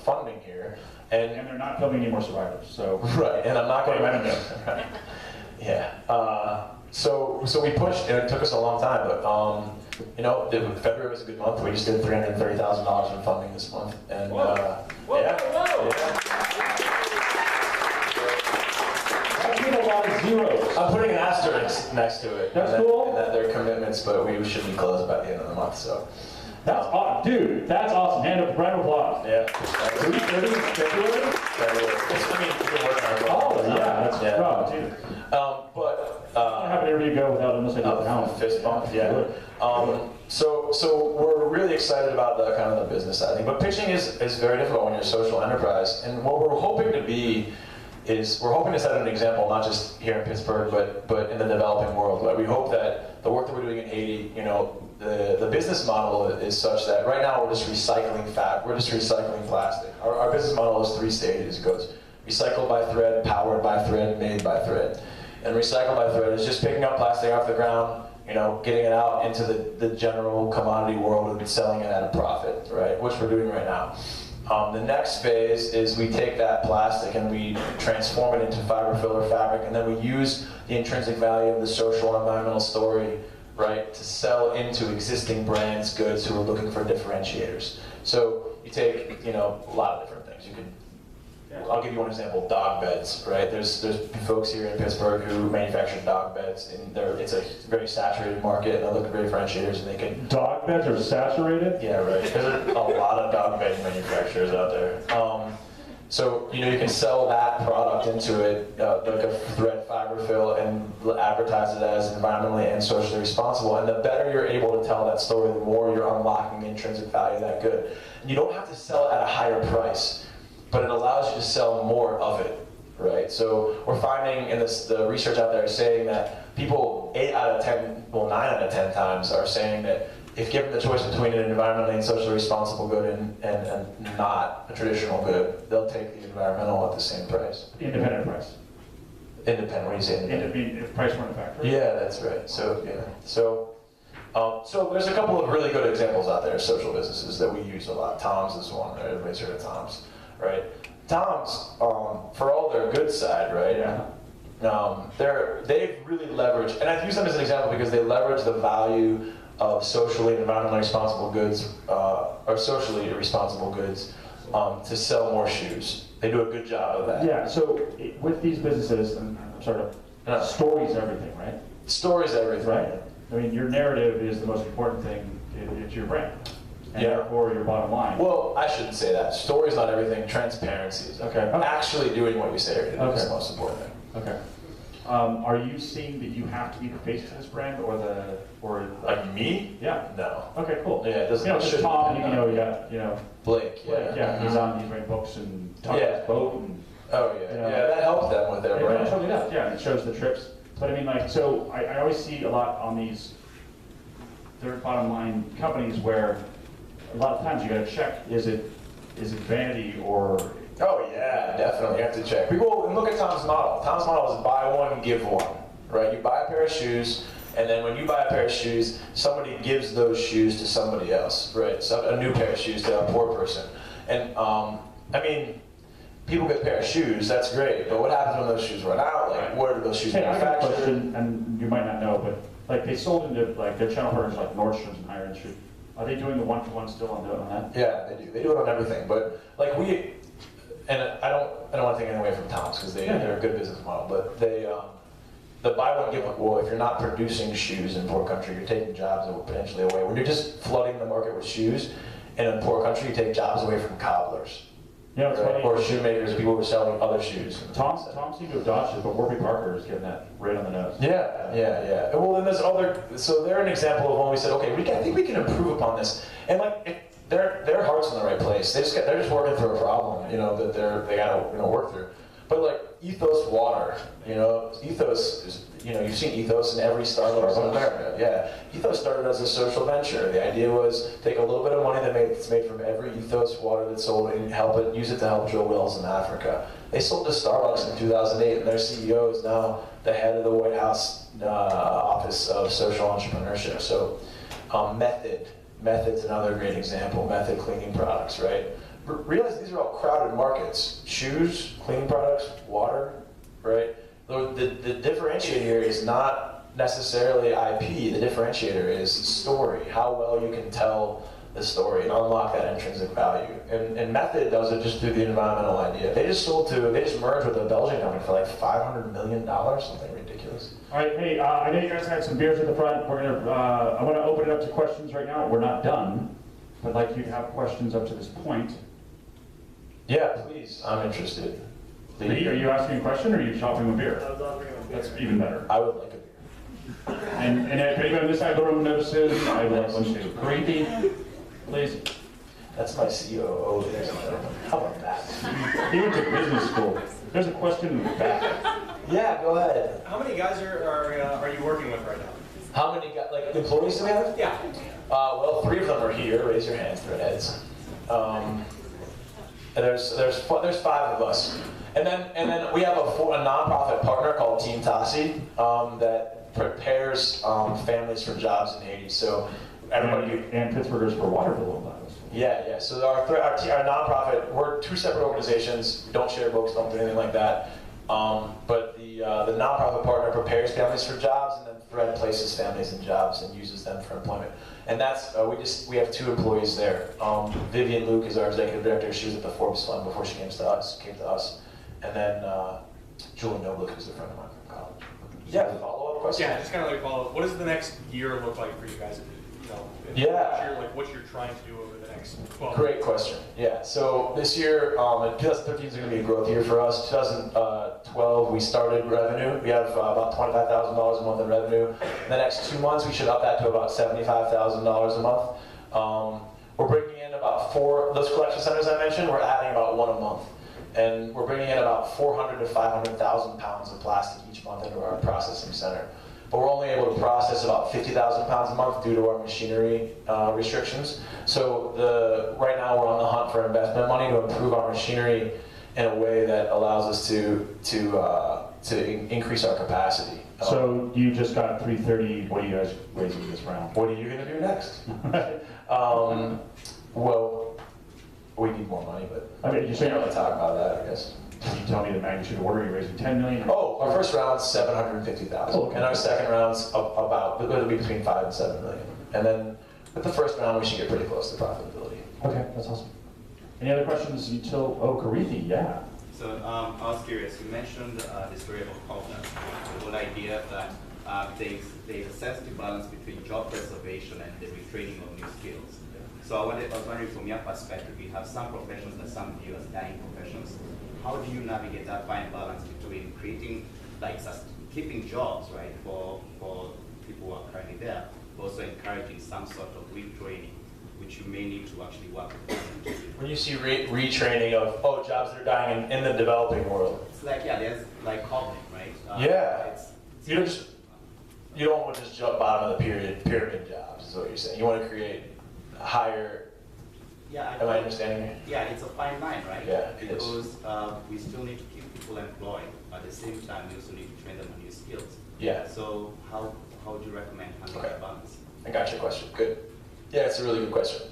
funding here. And they're not filming any more survivors, so. Right, and I'm not going to. Right. Yeah. So we pushed, and it took us a long time, but February was a good month. We just did $330,000 in funding this month, and That's a lot of zeros. I'm putting an asterisk next to it. That's cool. And that they're commitments, but we should be closed by the end of the month. So. That's awesome, dude. That's awesome. Round of applause. Yeah. February. We've been working on it. Oh yeah, that's dude. I have an interview go without unless I do it now. Fist bump, yeah. So we're really excited about the kind of the business side of thing. But pitching is very difficult when you're a social enterprise. And what we're hoping to be is we're hoping to set an example, not just here in Pittsburgh, but in the developing world. Like we hope that the work that we're doing in Haiti, the business model is such that right now we're just recycling plastic. Our business model is 3 stages. It goes recycled by thread, powered by thread, made by thread. And recycled by thread is just picking up plastic off the ground, getting it out into the general commodity world and selling it at a profit, right? Which we're doing right now. The next phase is we take that plastic and we transform it into fiber filler fabric, and then we use the intrinsic value of the social and environmental story, right, to sell into existing brands, goods who are looking for differentiators. So you take, a lot of different things. You could, I'll give you one example: dog beds, right? There's folks here in Pittsburgh who manufacture dog beds, and it's a very saturated market, and they're looking for differentiators, and they can. Dog beds are saturated? Yeah, right. There's a lot of dog bed manufacturers out there. So you can sell that product into it, like a thread fiber fill, and advertise it as environmentally and socially responsible. And the better you're able to tell that story, the more you're unlocking the intrinsic value of that good. And you don't have to sell it at a higher price, but it allows you to sell more of it, right? So we're finding, and the research out there is saying that people 9 out of 10 times are saying that if given the choice between an environmentally and socially responsible good and not a traditional good, they'll take the environmental at the same price. Independent price. Independent, what do you say? Independent? If price weren't a factor. Yeah, that's right. So, yeah. So there's a couple of really good examples out there of social businesses that we use a lot. Tom's is one, right? Everybody's heard of Tom's, right? Tom's, for all their good side, right? Yeah. they've really leveraged, and I use them as an example because they leverage the value of socially and environmentally responsible goods, or socially responsible goods, to sell more shoes. They do a good job of that. Yeah, so with these businesses, and sort of stories everything, right? Stories everything. Right? I mean, your narrative is the most important thing. It's your brand. And Yeah. therefore your bottom line. Well, I shouldn't say that. Story's not everything. Transparency is. Okay. Actually doing what you say you're gonna do is the most important thing. Okay. Are you seeing that you have to be the face of this brand, or Like me? yeah? No. Okay, cool. Yeah, it doesn't. You know, it just shouldn't Tom, be, you know, yeah, Blake. Yeah. yeah, he's writing books and talking Yeah. about his boat and. Oh yeah. You know. Yeah, that helped them with their It brand. totally does, yeah, and it shows the trips. But I mean, like, so I always see a lot on these third bottom line companies where a lot of times you gotta check, is it vanity or? Oh yeah, definitely. You have to check. People and look at Tom's model. Tom's model is buy one, give one. Right? You buy a pair of shoes, and then when you buy a pair of shoes, somebody gives those shoes to somebody else. Right? So a new pair of shoes to a poor person. And I mean, people get a pair of shoes. That's great. But what happens when those shoes run out? Like, where do those shoes Hey, I got a manufactured? question, and you might not know, but like they sold into like their channel partners like Nordstrom's and Higher End Shoe. Are they doing the one-to-one still on that? Yeah, they do. They do it on everything. But like and I don't want to take anything away from Tom's because they're a good business model. But the buy one give one. Well, if you're not producing shoes in poor country, you're taking jobs potentially away. When you're just flooding the market with shoes in a poor country, you take jobs away from cobblers. Yeah, it's Right? funny. Or shoemakers, people who are selling other shoes. Tom seemed to have dodged it, but Warby Parker is getting that right on the nose. Yeah. And well, then there's other. So they're an example of when we said, okay, I think we can improve upon this, and like their heart's in the right place. They're just working through a problem, that they gotta work through. But like Ethos Water, Ethos is. You've seen Ethos in every Starbucks in America. Yeah, Ethos started as a social venture. The idea was take a little bit of money that's made from every Ethos water that's sold and use it to help drill wells in Africa. They sold to Starbucks in 2008, and their CEO is now the head of the White House Office of Social Entrepreneurship. So, Method's another great example. Method cleaning products, right? Realize these are all crowded markets: shoes, cleaning products, water, right? The differentiator here is not necessarily IP. The differentiator is story, how well you can tell the story and unlock that intrinsic value. And Method does it just through the environmental idea. They just merged with a Belgian company for like $500 million, something ridiculous. All right, hey, I know you guys had some beers at the front. I want to open it up to questions right now. We're not done, but I'd like you to have questions up to this point. Yeah, please. I'm interested. Lee, are you asking a question or are you shopping with beer? That's even better. I would like a beer. And if anyone on this side of the room notices, I would like one too. Creepy, please. That's my COO. How about that? He went to business school. There's a question in the back. Yeah, go ahead. How many guys are you working with right now? How many employees do we have? Yeah. Well, 3 of them are here. Raise your hands, threadheads. And there's 5 of us. And then we have a nonprofit partner called Team Tassi that prepares families for jobs in Haiti. So everybody And Pittsburghers for Waterville. Yeah. So our nonprofit, we're 2 separate organizations. Don't share books, don't do anything like that. But the nonprofit partner prepares families for jobs, and then Thread places families in jobs and uses them for employment. And that's we have 2 employees there. Vivian Luke is our executive director. She was at the Forbes Fund before she came to us. And then Julie Noblick, who's a friend of mine from college. Yeah, follow-up question? Yeah, just kind of like follow. What does the next year look like for you guys? Yeah. What you're trying to do over the next 12 Great question. Yeah, so this year, 2013 is going to be a growth year for us. 2012, we started revenue. We have about $25,000 a month in revenue. In the next 2 months, we should up that to about $75,000 a month. We're bringing in about 4, those collection centers I mentioned, we're adding about 1 a month. And we're bringing in about 400 to 500,000 pounds of plastic each month into our processing center. But we're only able to process about 50,000 pounds a month due to our machinery restrictions. So right now we're on the hunt for investment money to improve our machinery in a way that allows us to increase our capacity. So you just got 330. What are you guys raising this round? What are you going to do next? Well, we need more money, but I mean, you're we saying, can't really talk about that, I guess. can you tell me the magnitude of order you're raising? 10 million? Oh, our first round's 750,000, Oh, okay. and our second round's about, it'll be between 5 and 7 million. And then with the first round, we should get pretty close to profitability. Okay, that's awesome. Any other questions until, Karithi, yeah. So I was curious, you mentioned the story of Kovner, the whole idea that there's a sensitive balance between job preservation and the retraining of new skills. So I was wondering from your perspective, you have some professions that some view as dying professions. How do you navigate that fine balance between creating, keeping jobs, right, for people who are currently there, but also encouraging some sort of retraining, which you may need to actually work with. When you see retraining of, jobs that are dying in the developing world. It's like, there's like Kovner, right? Yeah. You don't want to just jump bottom of the pyramid jobs, is what you're saying. You want to create higher. Yeah. Am I understanding you? Yeah, it's a fine line, right? Yeah, it is. Because we still need to keep people employed. At the same time, we also need to train them on new skills. Yeah. So how would you recommend handling that balance? I got your question. Good. Yeah, it's a really good question.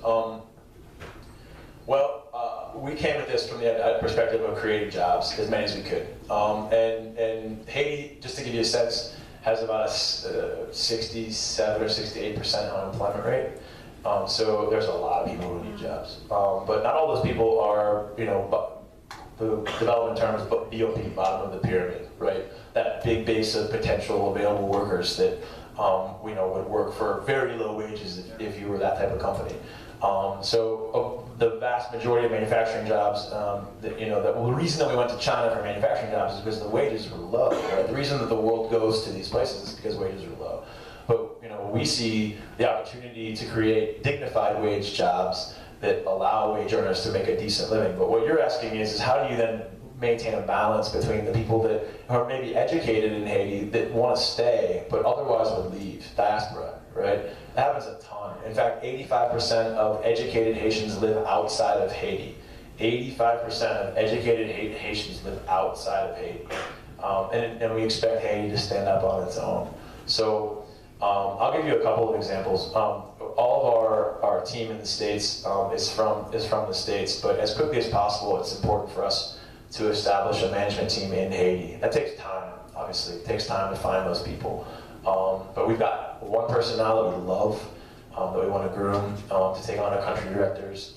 We came at this from the perspective of creating jobs, as many as we could. And Haiti, just to give you a sense, has about a 67 or 68% unemployment rate. So there's a lot of people who need jobs. But not all those people are, the development terms, BOP, bottom of the pyramid, right? That big base of potential available workers that would work for very low wages if you were that type of company. The vast majority of manufacturing jobs, the reason that we went to China for manufacturing jobs is because the wages were low, right? The reason that the world goes to these places is because wages are low. But we see the opportunity to create dignified wage jobs that allow wage earners to make a decent living. But what you're asking is how do you then maintain a balance between the people that are maybe educated in Haiti that want to stay, but otherwise would leave, diaspora, right? That happens a ton. In fact, 85% of educated Haitians live outside of Haiti. 85% of educated Haitians live outside of Haiti. And we expect Haiti to stand up on its own. So I'll give you a couple of examples. All of our team in the States is from the States, but as quickly as possible, it's important for us to establish a management team in Haiti. That takes time, obviously. It takes time to find those people. But we've got one person now that we love, that we want to groom to take on a country director's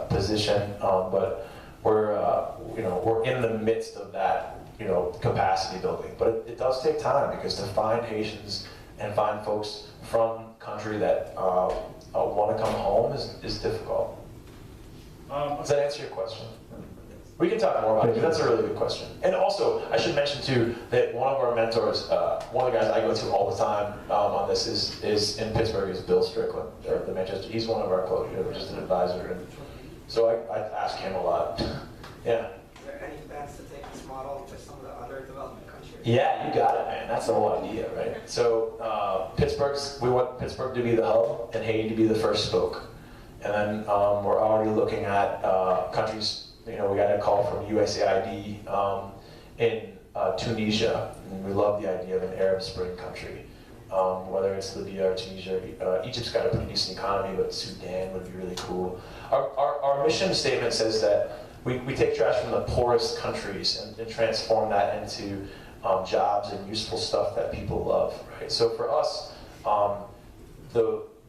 position. But we're in the midst of that, capacity building. But it does take time because to find Haitians and find folks from country that want to come home is difficult. Does that answer your question? We can talk more about it, because that's a really good question. And also, I should mention too, that one of our mentors, one of the guys I go to all the time on this is in Pittsburgh, is Bill Strickland, or the Manchester. He's one of our just an advisor. And so I ask him a lot. Yeah. Is there any plans to take this model to some of the other development countries? Yeah, you got it, man. That's the whole idea, right? So we want Pittsburgh to be the hub and Haiti to be the first spoke. And then we're already looking at countries. We got a call from USAID in Tunisia, and we love the idea of an Arab Spring country. Whether it's Libya or Tunisia, Egypt's got a pretty decent economy, but Sudan would be really cool. Our mission statement says that we take trash from the poorest countries and transform that into jobs and useful stuff that people love, right? So for us,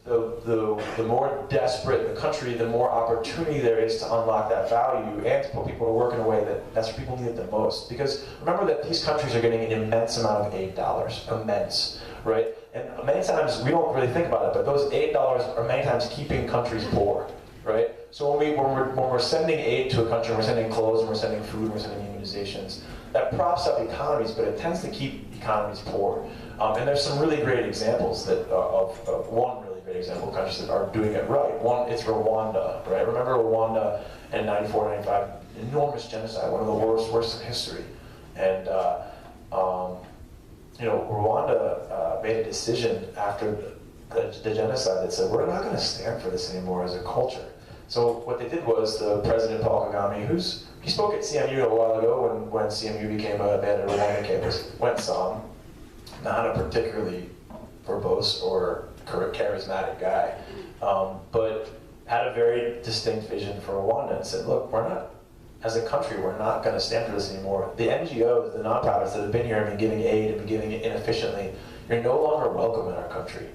the more desperate the country, the more opportunity there is to unlock that value and to put people to work in a way that's where people need it the most. Because remember that these countries are getting an immense amount of aid dollars, immense, right? And many times we don't really think about it, but those aid dollars are many times keeping countries poor, right? So when we're sending aid to a country, we're sending clothes and we're sending food and we're sending immunizations, that props up economies, but it tends to keep economies poor. And there's some really great examples of one really great example of countries that are doing it right. One, it's Rwanda, right? Remember Rwanda in 94, 95, enormous genocide, one of the worst in history. And Rwanda made a decision after the genocide that said, we're not going to stand for this anymore as a culture. So what they did was the President Paul Kagame, he spoke at CMU a while ago when CMU became a Rwanda campus, went and saw him. Not a particularly verbose or charismatic guy, but had a very distinct vision for Rwanda and said, look, as a country, we're not going to stand for this anymore. The NGOs, the nonprofits that have been here and been giving aid and been giving it inefficiently, you're no longer welcome in our country,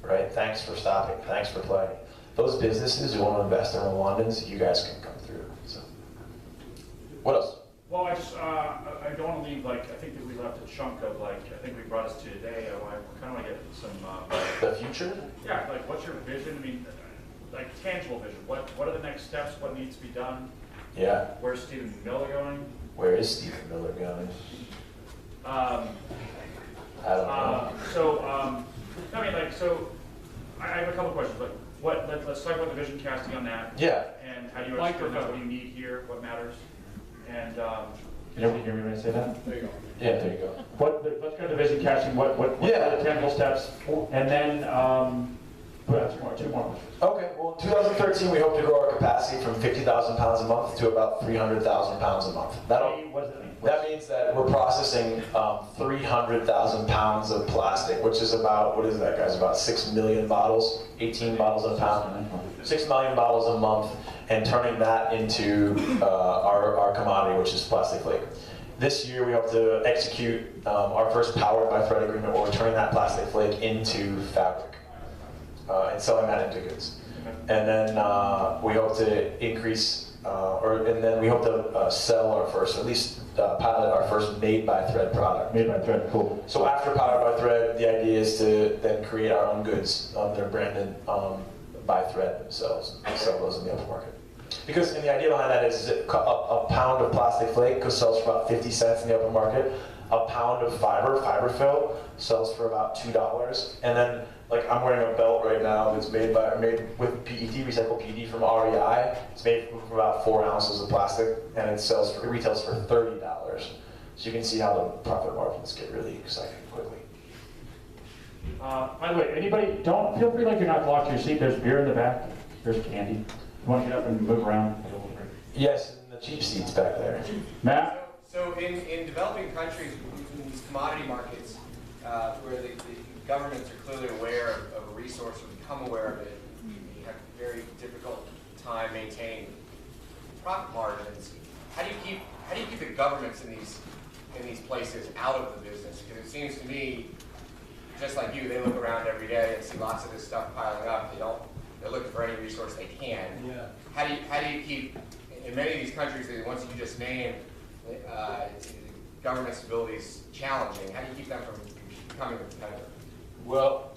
right? Thanks for stopping, thanks for playing. Those businesses who want to invest in Rwandans, you guys can come through. So, what else? Well, I don't want to leave, I think that we left a chunk of, I think we brought us to today. I kind of want to get some, The future? yeah, what's your vision? I mean, tangible vision. What are the next steps? What needs to be done? Yeah. Where's Stephen Miller going? Where is Stephen Miller going? I don't know. I have a couple questions. Let's talk about the vision casting on that. Yeah. And how do you explain that? What do you need here? What matters? And Can everybody hear me when I say that? There you go. Yeah, there you go. let's go to the vision casting. What are the tangible steps? And then two more. Okay, well, in 2013, we hope to grow our capacity from 50,000 pounds a month to about 300,000 pounds a month. What does that mean? That means that we're processing 300,000 pounds of plastic, which is about, what is that, guys? About 6 million bottles, 18 bottles a pound, 6 million bottles a month, and turning that into our commodity, which is plastic flake. This year, we hope to execute our first Powered by Thread agreement, where we're turning that plastic flake into fabric and selling that into goods. And then we hope to increase, and then we hope to sell our first, at least pilot our first Made by Thread product. Made by Thread, cool. So after Powered by Thread, the idea is to then create our own goods. They're branded by Thread themselves, and sell those in the open market. Because, and the idea behind that is that a pound of plastic flake sells for about 50 cents in the open market. A pound of fiber fill, sells for about $2. And then, I'm wearing a belt right now that's made with PET, recycled PET from REI. It's made from about 4 ounces of plastic, and it retails for $30. So you can see how the profit margins get really exciting quickly. By the way, anybody, don't feel free you're not locked to your seat. There's beer in the back. There's candy. You want to get up and move around? Yes, and the cheap seats back there. Matt? So in developing countries, in these commodity markets, where the governments are clearly aware of a resource or become aware of it, you have a very difficult time maintaining profit margins. How do you keep the governments in these places out of the business? Because it seems to me, just like you, they look around every day and see lots of this stuff piling up. They're looking for any resource they can. Yeah. How do you keep, in many of these countries, the ones you just named, government stability is challenging. How do you keep them from becoming a competitor? Well,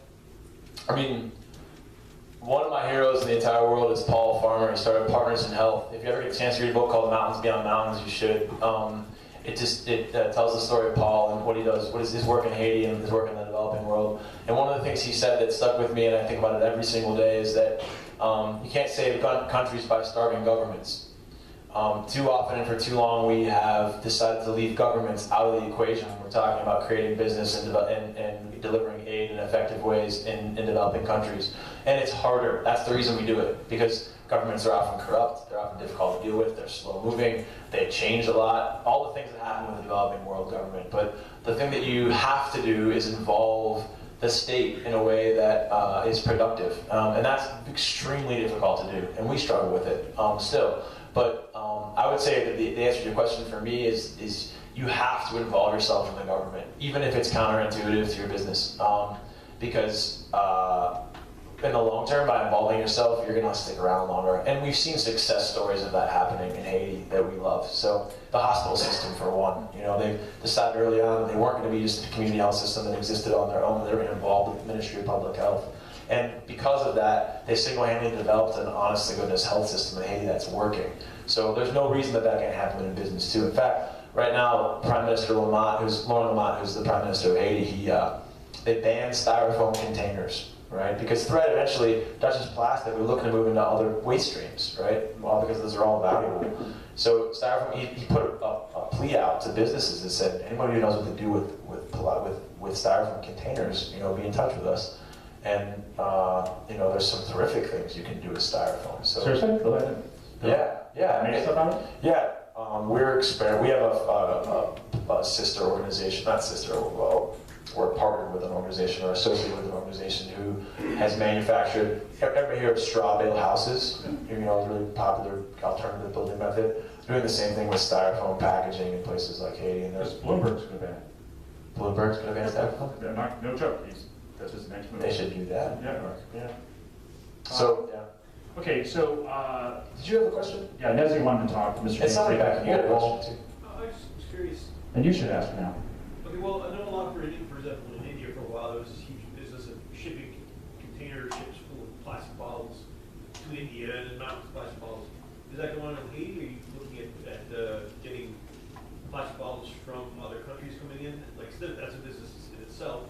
I mean, one of my heroes in the entire world is Paul Farmer. He started Partners in Health. If you ever get a chance to read a book called Mountains Beyond Mountains, you should. It tells the story of Paul and what he does, what is his work in Haiti and his work in the developing world. And one of the things he said that stuck with me, and I think about it every single day, is that you can't save countries by starving governments. Too often and for too long, we have decided to leave governments out of the equation when we're talking about creating business and delivering aid in effective ways in developing countries. And it's harder. That's the reason we do it, because governments are often corrupt, they're often difficult to deal with, they're slow moving, they change a lot, all the things that happen with the developing world government. But the thing that you have to do is involve the state in a way that is productive. And that's extremely difficult to do, and we struggle with it still. But I would say that the answer to your question for me is you have to involve yourself in the government, even if it's counterintuitive to your business. Because in the long term, by involving yourself, you're going to stick around longer. And we've seen success stories of that happening in Haiti that we love. So the hospital system, for one, they decided early on they weren't going to be just a community health system that existed on their own. They were involved with the Ministry of Public Health. And because of that, they single-handedly developed an honest-to-goodness health system in Haiti that's working. So there's no reason that can't happen in business too. In fact, right now, Prime Minister Laurent Lamont, who's the Prime Minister of Haiti, they banned styrofoam containers, right? Because thread eventually touches plastic. We're looking to move into other waste streams, right? Well, because those are all valuable. So styrofoam, he put a plea out to businesses that said, anybody who knows what to do with styrofoam containers, be in touch with us. And there's some terrific things you can do with styrofoam. So, seriously? Go ahead. Yeah. Make stuff out of it? Yeah. We have a sister organization, not sister, we're partnered with an organization or associated with an organization who has manufactured, everybody hear of straw bale houses? You know, a really popular alternative building method. Doing the same thing with styrofoam packaging in places like Haiti. And Because there's Bloomberg's gonna ban it. Bloomberg's gonna ban styrofoam? Yeah, no joke, that's his next move. They should do that. Yeah, yeah. So, yeah. Okay, so, Did you have a question? yeah, Nezzy wanted to talk, Mr. It's somebody James. back, you got a question too. I just was curious. And you should ask now. Okay, well, I know a lot for example, in India for a while, there was this huge business of shipping container ships full of plastic bottles to India and mountains of plastic bottles. Is that going on in Haiti? Are you looking at getting plastic bottles from other countries coming in? Like, that's a business in itself,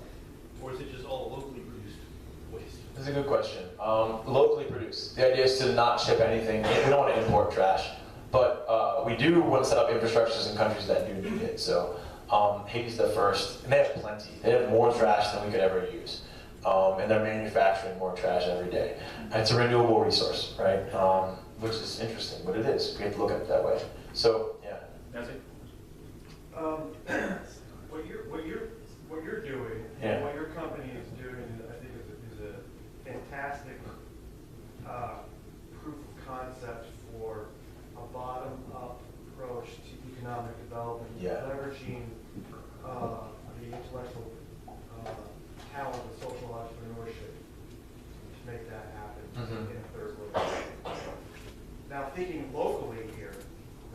or is it just all locally produced waste? That's a good question. Locally produced. The idea is to not ship anything. We don't want to import trash, but we do want to set up infrastructures in countries that do need it. So Haiti's the first, and they have plenty. They have more trash than we could ever use, and they're manufacturing more trash every day. And it's a renewable resource, right? Which is interesting, but it is. We have to look at it that way. So yeah. Nezzy? What you're doing, Yeah. and what your company is doing, I think is a fantastic proof of concept for a bottom-up approach to economic development, Yeah. leveraging the intellectual talent of social entrepreneurship to make that happen Mhm. in a third world. Now, thinking locally here,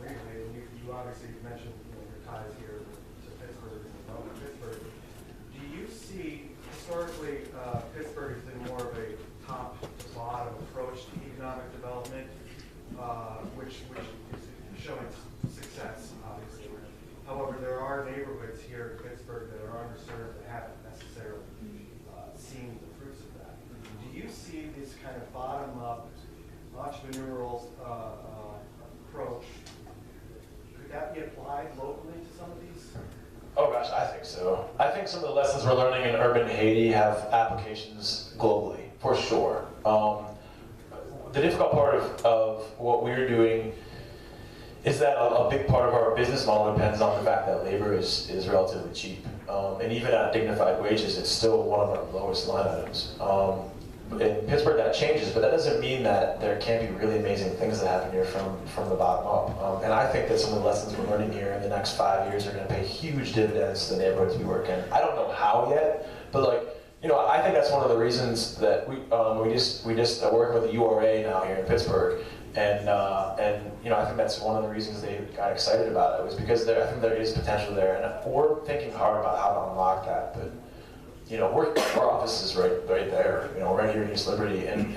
regionally, and you obviously mentioned your ties here to Pittsburgh and development of Pittsburgh. Do you see, historically, Pittsburgh has been more of a top to bottom approach to economic development, which is showing success, obviously. However, there are neighborhoods here in Pittsburgh that are underserved that haven't necessarily seen the fruits of that. Do you see this kind of bottom-up entrepreneurial approach? Could that be applied locally to some of these? Oh gosh, I think so. I think some of the lessons we're learning in urban Haiti have applications globally, for sure. The difficult part of what we're doing is that a big part of our business model depends on the fact that labor is relatively cheap. And even at dignified wages, it's still one of our lowest line items. In Pittsburgh that changes, but that doesn't mean that there can't be really amazing things that happen here from the bottom up. And I think that some of the lessons we're learning here in the next 5 years are going to pay huge dividends to the neighborhoods we work in. I don't know how yet, but I think that's one of the reasons that we just are working with the URA now here in Pittsburgh, and I think that's one of the reasons they got excited about it was because I think there is potential there, and we're thinking hard about how to unlock that, but. Our office is right there. Right here in East Liberty, and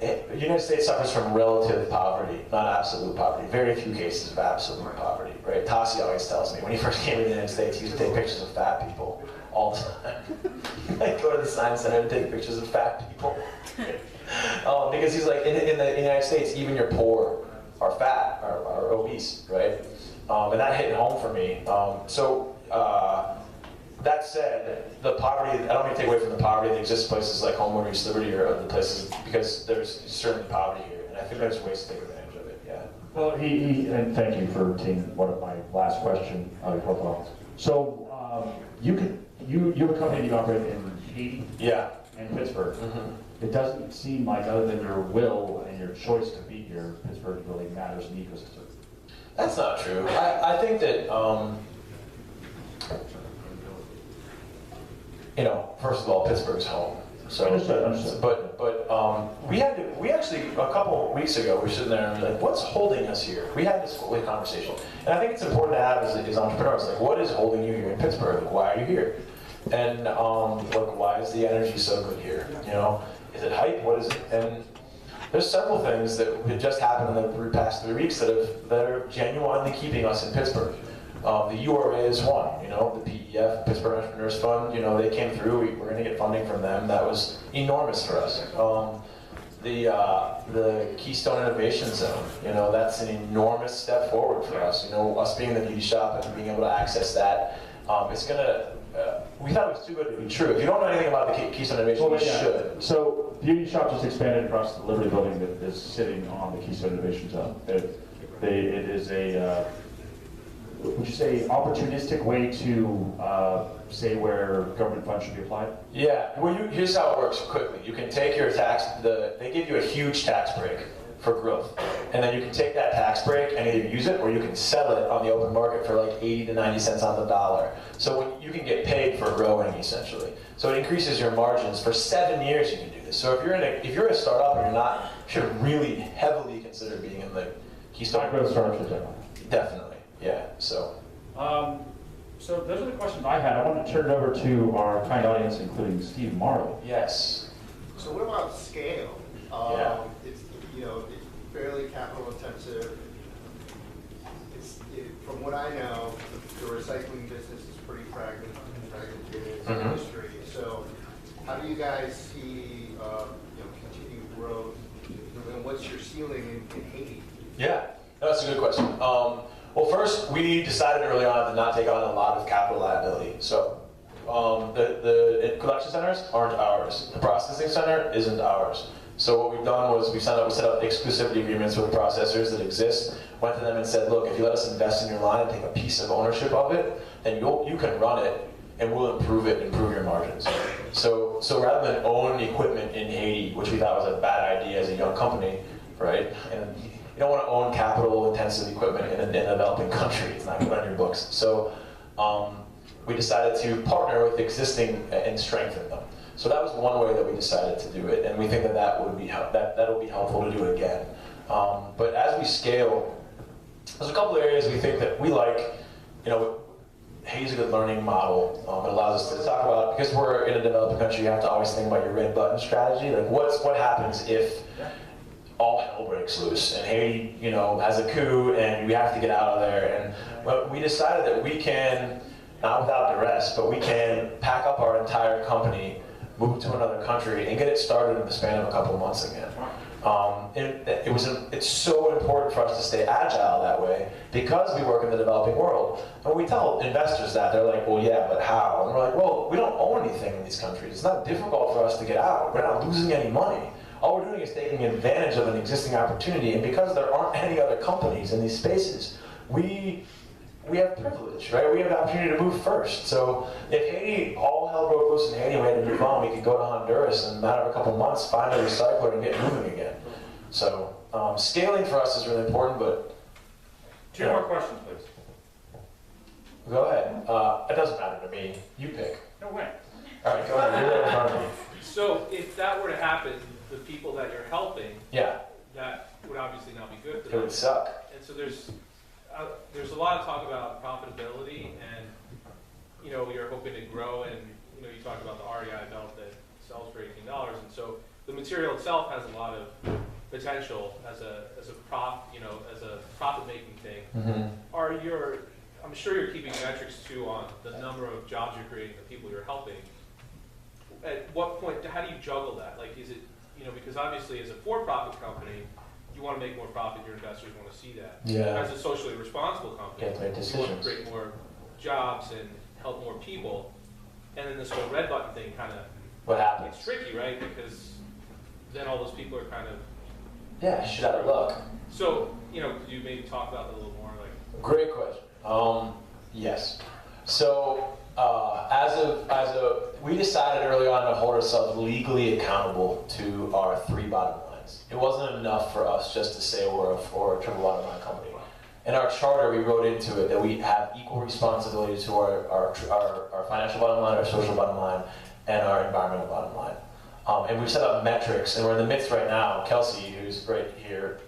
the United States suffers from relative poverty, not absolute poverty. Very few cases of absolute poverty, right? Tassi always tells me when he first came to the United States, he used to take pictures of fat people all the time. I'd go to the science center and take pictures of fat people, because he's like, in the United States, even your poor are fat, are obese, right? And that hit home for me. That said, the poverty, I don't mean to take away from the poverty that exists in places like Homewood or East Liberty or other places, because there's certainly poverty here, and I think there's ways to take advantage of it, yeah. Well, and thank you for taking one of my last question out of your profile. So, you have a company that you operate in Haiti Yeah. and Pittsburgh. Mm-hmm. It doesn't seem like, other than your will and your choice to be here, Pittsburgh really matters in the ecosystem. That's not true. I think that, first of all, Pittsburgh's home. So, Understood. But we actually a couple weeks ago we were sitting there and we were like, what's holding us here? We had this conversation, and I think it's important to have as entrepreneurs, like, what is holding you here in Pittsburgh? Like, why are you here? And why is the energy so good here? Is it hype? What is it? And there's several things that have just happened in the past 3 weeks that are genuinely keeping us in Pittsburgh. The URA is one, the PEF, Pittsburgh Entrepreneurs Fund, they came through, we're going to get funding from them. That was enormous for us. The Keystone Innovation Zone, that's an enormous step forward for us. Us being the beauty shop and being able to access that, it's going to, we thought it was too good to be true. If you don't know anything about the Keystone Innovation, you should. So, Beauty Shop just expanded across the Liberty Building that is sitting on the Keystone Innovation Zone. It is a would you say, opportunistic way to say where government funds should be applied? Yeah, well, here's how it works quickly. You can take your they give you a huge tax break for growth. And then you can take that tax break and either use it or you can sell it on the open market for like 80 to 90 cents on the dollar. So you can get paid for growing, essentially. So it increases your margins. For 7 years you can do this. So if you're a startup and you're not, you should really heavily consider being in the Keystone. Growth startups, definitely. Definitely, yeah, so. So those are the questions I had. I want to turn it over to our kind audience, including Steve Morrow. Yes. So what about scale? Yeah. It's it's fairly capital intensive. From what I know, the recycling business is pretty fragmented industry. So how do you guys see continued growth? And what's your ceiling in Haiti? Yeah, that's a good question. Well, first, we decided early on to not take on a lot of capital liability. So the collection centers aren't ours. The processing center isn't ours. So what we've done was we set up exclusivity agreements with processors that exist, went to them and said, look, if you let us invest in your line and take a piece of ownership of it, then you can run it and we'll improve your margins. So rather than own equipment in Haiti, which we thought was a bad idea as a young company, right? And you don't want to own capital-intensive equipment in a developing country. It's not good on your books. So we decided to partner with existing and strengthen them. So that was one way that we decided to do it, and we think that'll be helpful to do it again. But as we scale, there's a couple of areas we think that we like. Haiti's a good learning model. It allows us to talk about, because we're in a developing country, you have to always think about your red button strategy. Like what happens if all hell breaks loose and Haiti, has a coup and we have to get out of there. And we decided that we can, not without duress, but we can pack up our entire company, move to another country, and get it started in the span of a couple of months again. It's so important for us to stay agile that way because we work in the developing world. And we tell investors that, they're like, well, yeah, but how? And we're like, well, we don't own anything in these countries. It's not difficult for us to get out. We're not losing any money. All we're doing is taking advantage of an existing opportunity, and because there aren't any other companies in these spaces, we have privilege, right? We have the opportunity to move first. So if Haiti, all hell broke loose in Haiti, we had to move on, we could go to Honduras and in a matter of a couple months, find a recycler and get moving again. So scaling for us is really important, but... Two more questions, please. Go ahead. It doesn't matter to me. You pick. No way. All right, go ahead. You're there in front of me. So if that were to happen, the people that you're helping, Yeah, that would obviously not be good for it them. would suck. And so there's a lot of talk about profitability, and you're hoping to grow, and you talk about the REI belt that sells for $18, and so the material itself has a lot of potential as a profit making thing. Mm-hmm. I'm sure you're keeping metrics too on the number of jobs you're creating, the people you're helping. At what point, how do you juggle that? Like, is it, because obviously as a for-profit company, you want to make more profit, your investors want to see that. Yeah. As a socially responsible company, You have to make you decisions. want to create more jobs and help more people. And then this whole red button thing kind of What happens? gets tricky, right? Because then all those people are kind of... Yeah, shit out of luck. So, could you maybe talk about that a little more? Like, Great question. Yes. So, we decided early on to hold ourselves legally accountable to our 3 bottom lines. It wasn't enough for us just to say we're a triple bottom line company. In our charter, we wrote into it that we have equal responsibility to our financial bottom line, our social bottom line, and our environmental bottom line. And we've set up metrics, and we're in the midst right now. Kelsey, who's right here,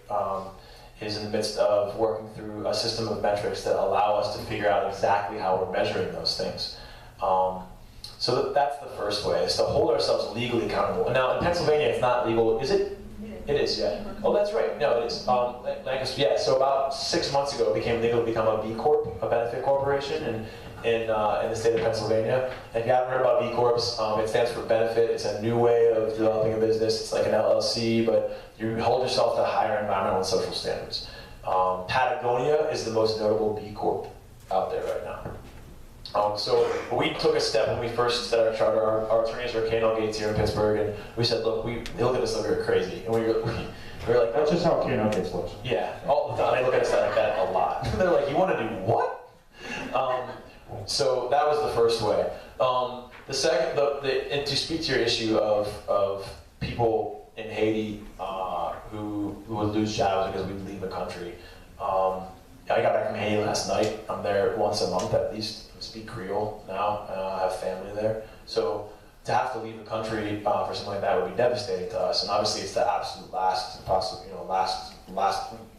is in the midst of working through a system of metrics that allow us to figure out exactly how we're measuring those things. So that's the first way, is to hold ourselves legally accountable. And now in Pennsylvania, it's not legal, is it? It is, yeah. Oh, that's right. No, it is. So about 6 months ago, it became legal to become a B Corp, a benefit corporation, in the state of Pennsylvania. And if you haven't heard about B Corps, it stands for benefit. It's a new way of developing a business. It's like an LLC, but you hold yourself to higher environmental and social standards. Patagonia is the most notable B Corp out there right now. So we took a step when we first set our charter. Our attorneys were K&L Gates here in Pittsburgh, and we said, look, they look at us like we're crazy. And we were like, That's just how K&L Gates looks. yeah, all the time. They look at us like that a lot. They're like, you want to do what? so that was the first way. The second, and to speak to your issue of people in Haiti who would lose jobs because we'd leave the country. I got back from Haiti last night. I'm there once a month at least. I speak Creole now. I have family there. So to have to leave the country for something like that would be devastating to us. And obviously, it's the absolute last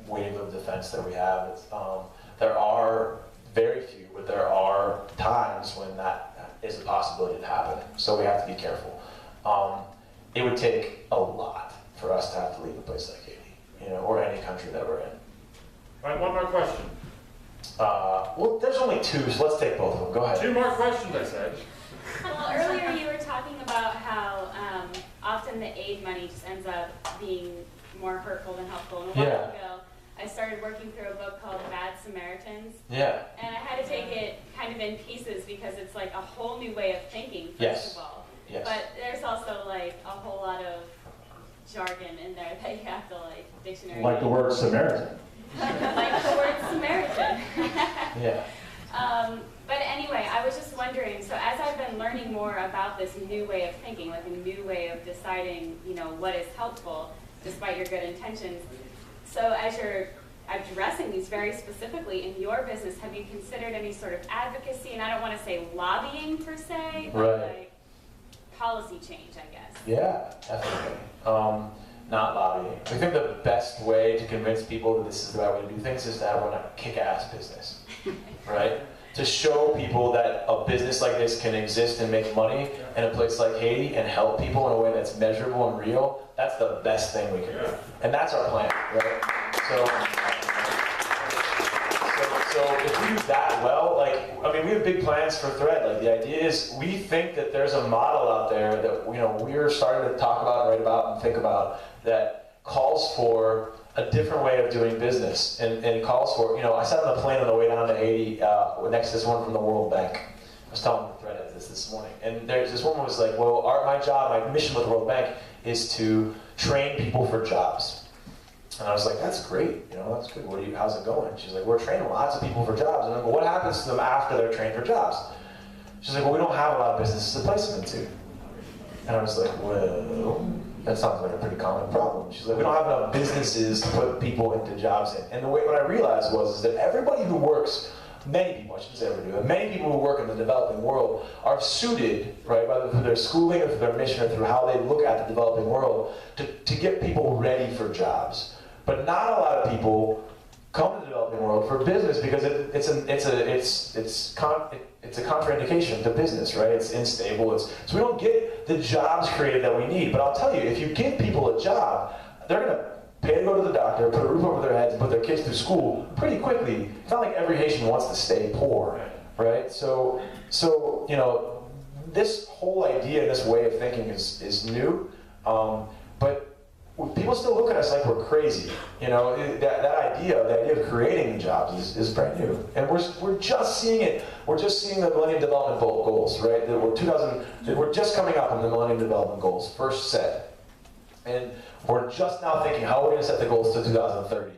wave of defense that we have. There are very few, but there are times when that is a possibility to happen. So we have to be careful. It would take a lot for us to have to leave a place like Haiti, or any country that we're in. All right, one more question. Well, there's only two, so let's take both of them. Go ahead. 2 more questions, I said. Well, earlier you were talking about how often the aid money just ends up being more hurtful than helpful. And a while ago, I started working through a book called Bad Samaritans. Yeah. And I had to take it kind of in pieces because it's like a whole new way of thinking, first of all. Yes. But there's also like a whole lot of jargon in there that you have to dictionary. Like the word Samaritan. Like the word Samaritan. Yeah. But anyway, I was just wondering, so as I've been learning more about this new way of thinking, like a new way of deciding, what is helpful, despite your good intentions, so as you're addressing these very specifically in your business, have you considered any sort of advocacy, and I don't want to say lobbying per se, but like policy change, I guess? Yeah, definitely. Not lobbying. I think the best way to convince people that this is the right way to do things is to have a kick-ass business, right? To show people that a business like this can exist and make money in a place like Haiti and help people in a way that's measurable and real, that's the best thing we can do. And that's our plan, right? So if we do that well, we have big plans for Thread. The idea is we think that there's a model out there that we're starting to talk about and write about and think about that calls for a different way of doing business and calls for, I sat on a plane on the way down to Haiti next to this one from the World Bank. I was telling the Thread this morning. And there's this woman was like, well, my mission with the World Bank is to train people for jobs. And I was like, that's great, that's good. How's it going? She's like, we're training lots of people for jobs. And I go, what happens to them after they're trained for jobs? She's like, well, we don't have a lot of businesses to place them into. And I was like, well, that sounds like a pretty common problem. She's like, we don't have enough businesses to put people into jobs in. And what I realized was that everybody who works, many people, I shouldn't say everybody, but many people who work in the developing world are suited, right, whether through their schooling or through their mission or through how they look at the developing world, to get people ready for jobs. But not a lot of people come to the developing world for business because it's a contraindication to business, right? It's unstable. So we don't get the jobs created that we need. But I'll tell you, if you give people a job, they're going to pay to go to the doctor, put a roof over their heads, and put their kids through school pretty quickly. It's not like every Haitian wants to stay poor, right? So this whole idea, this way of thinking is new, but people still look at us like we're crazy. That idea of creating jobs is brand new, and we're just seeing it. We're just seeing the Millennium Development Goals, right? We're just coming up on the Millennium Development Goals, first set, and we're just now thinking how we're going to set the goals to 2030.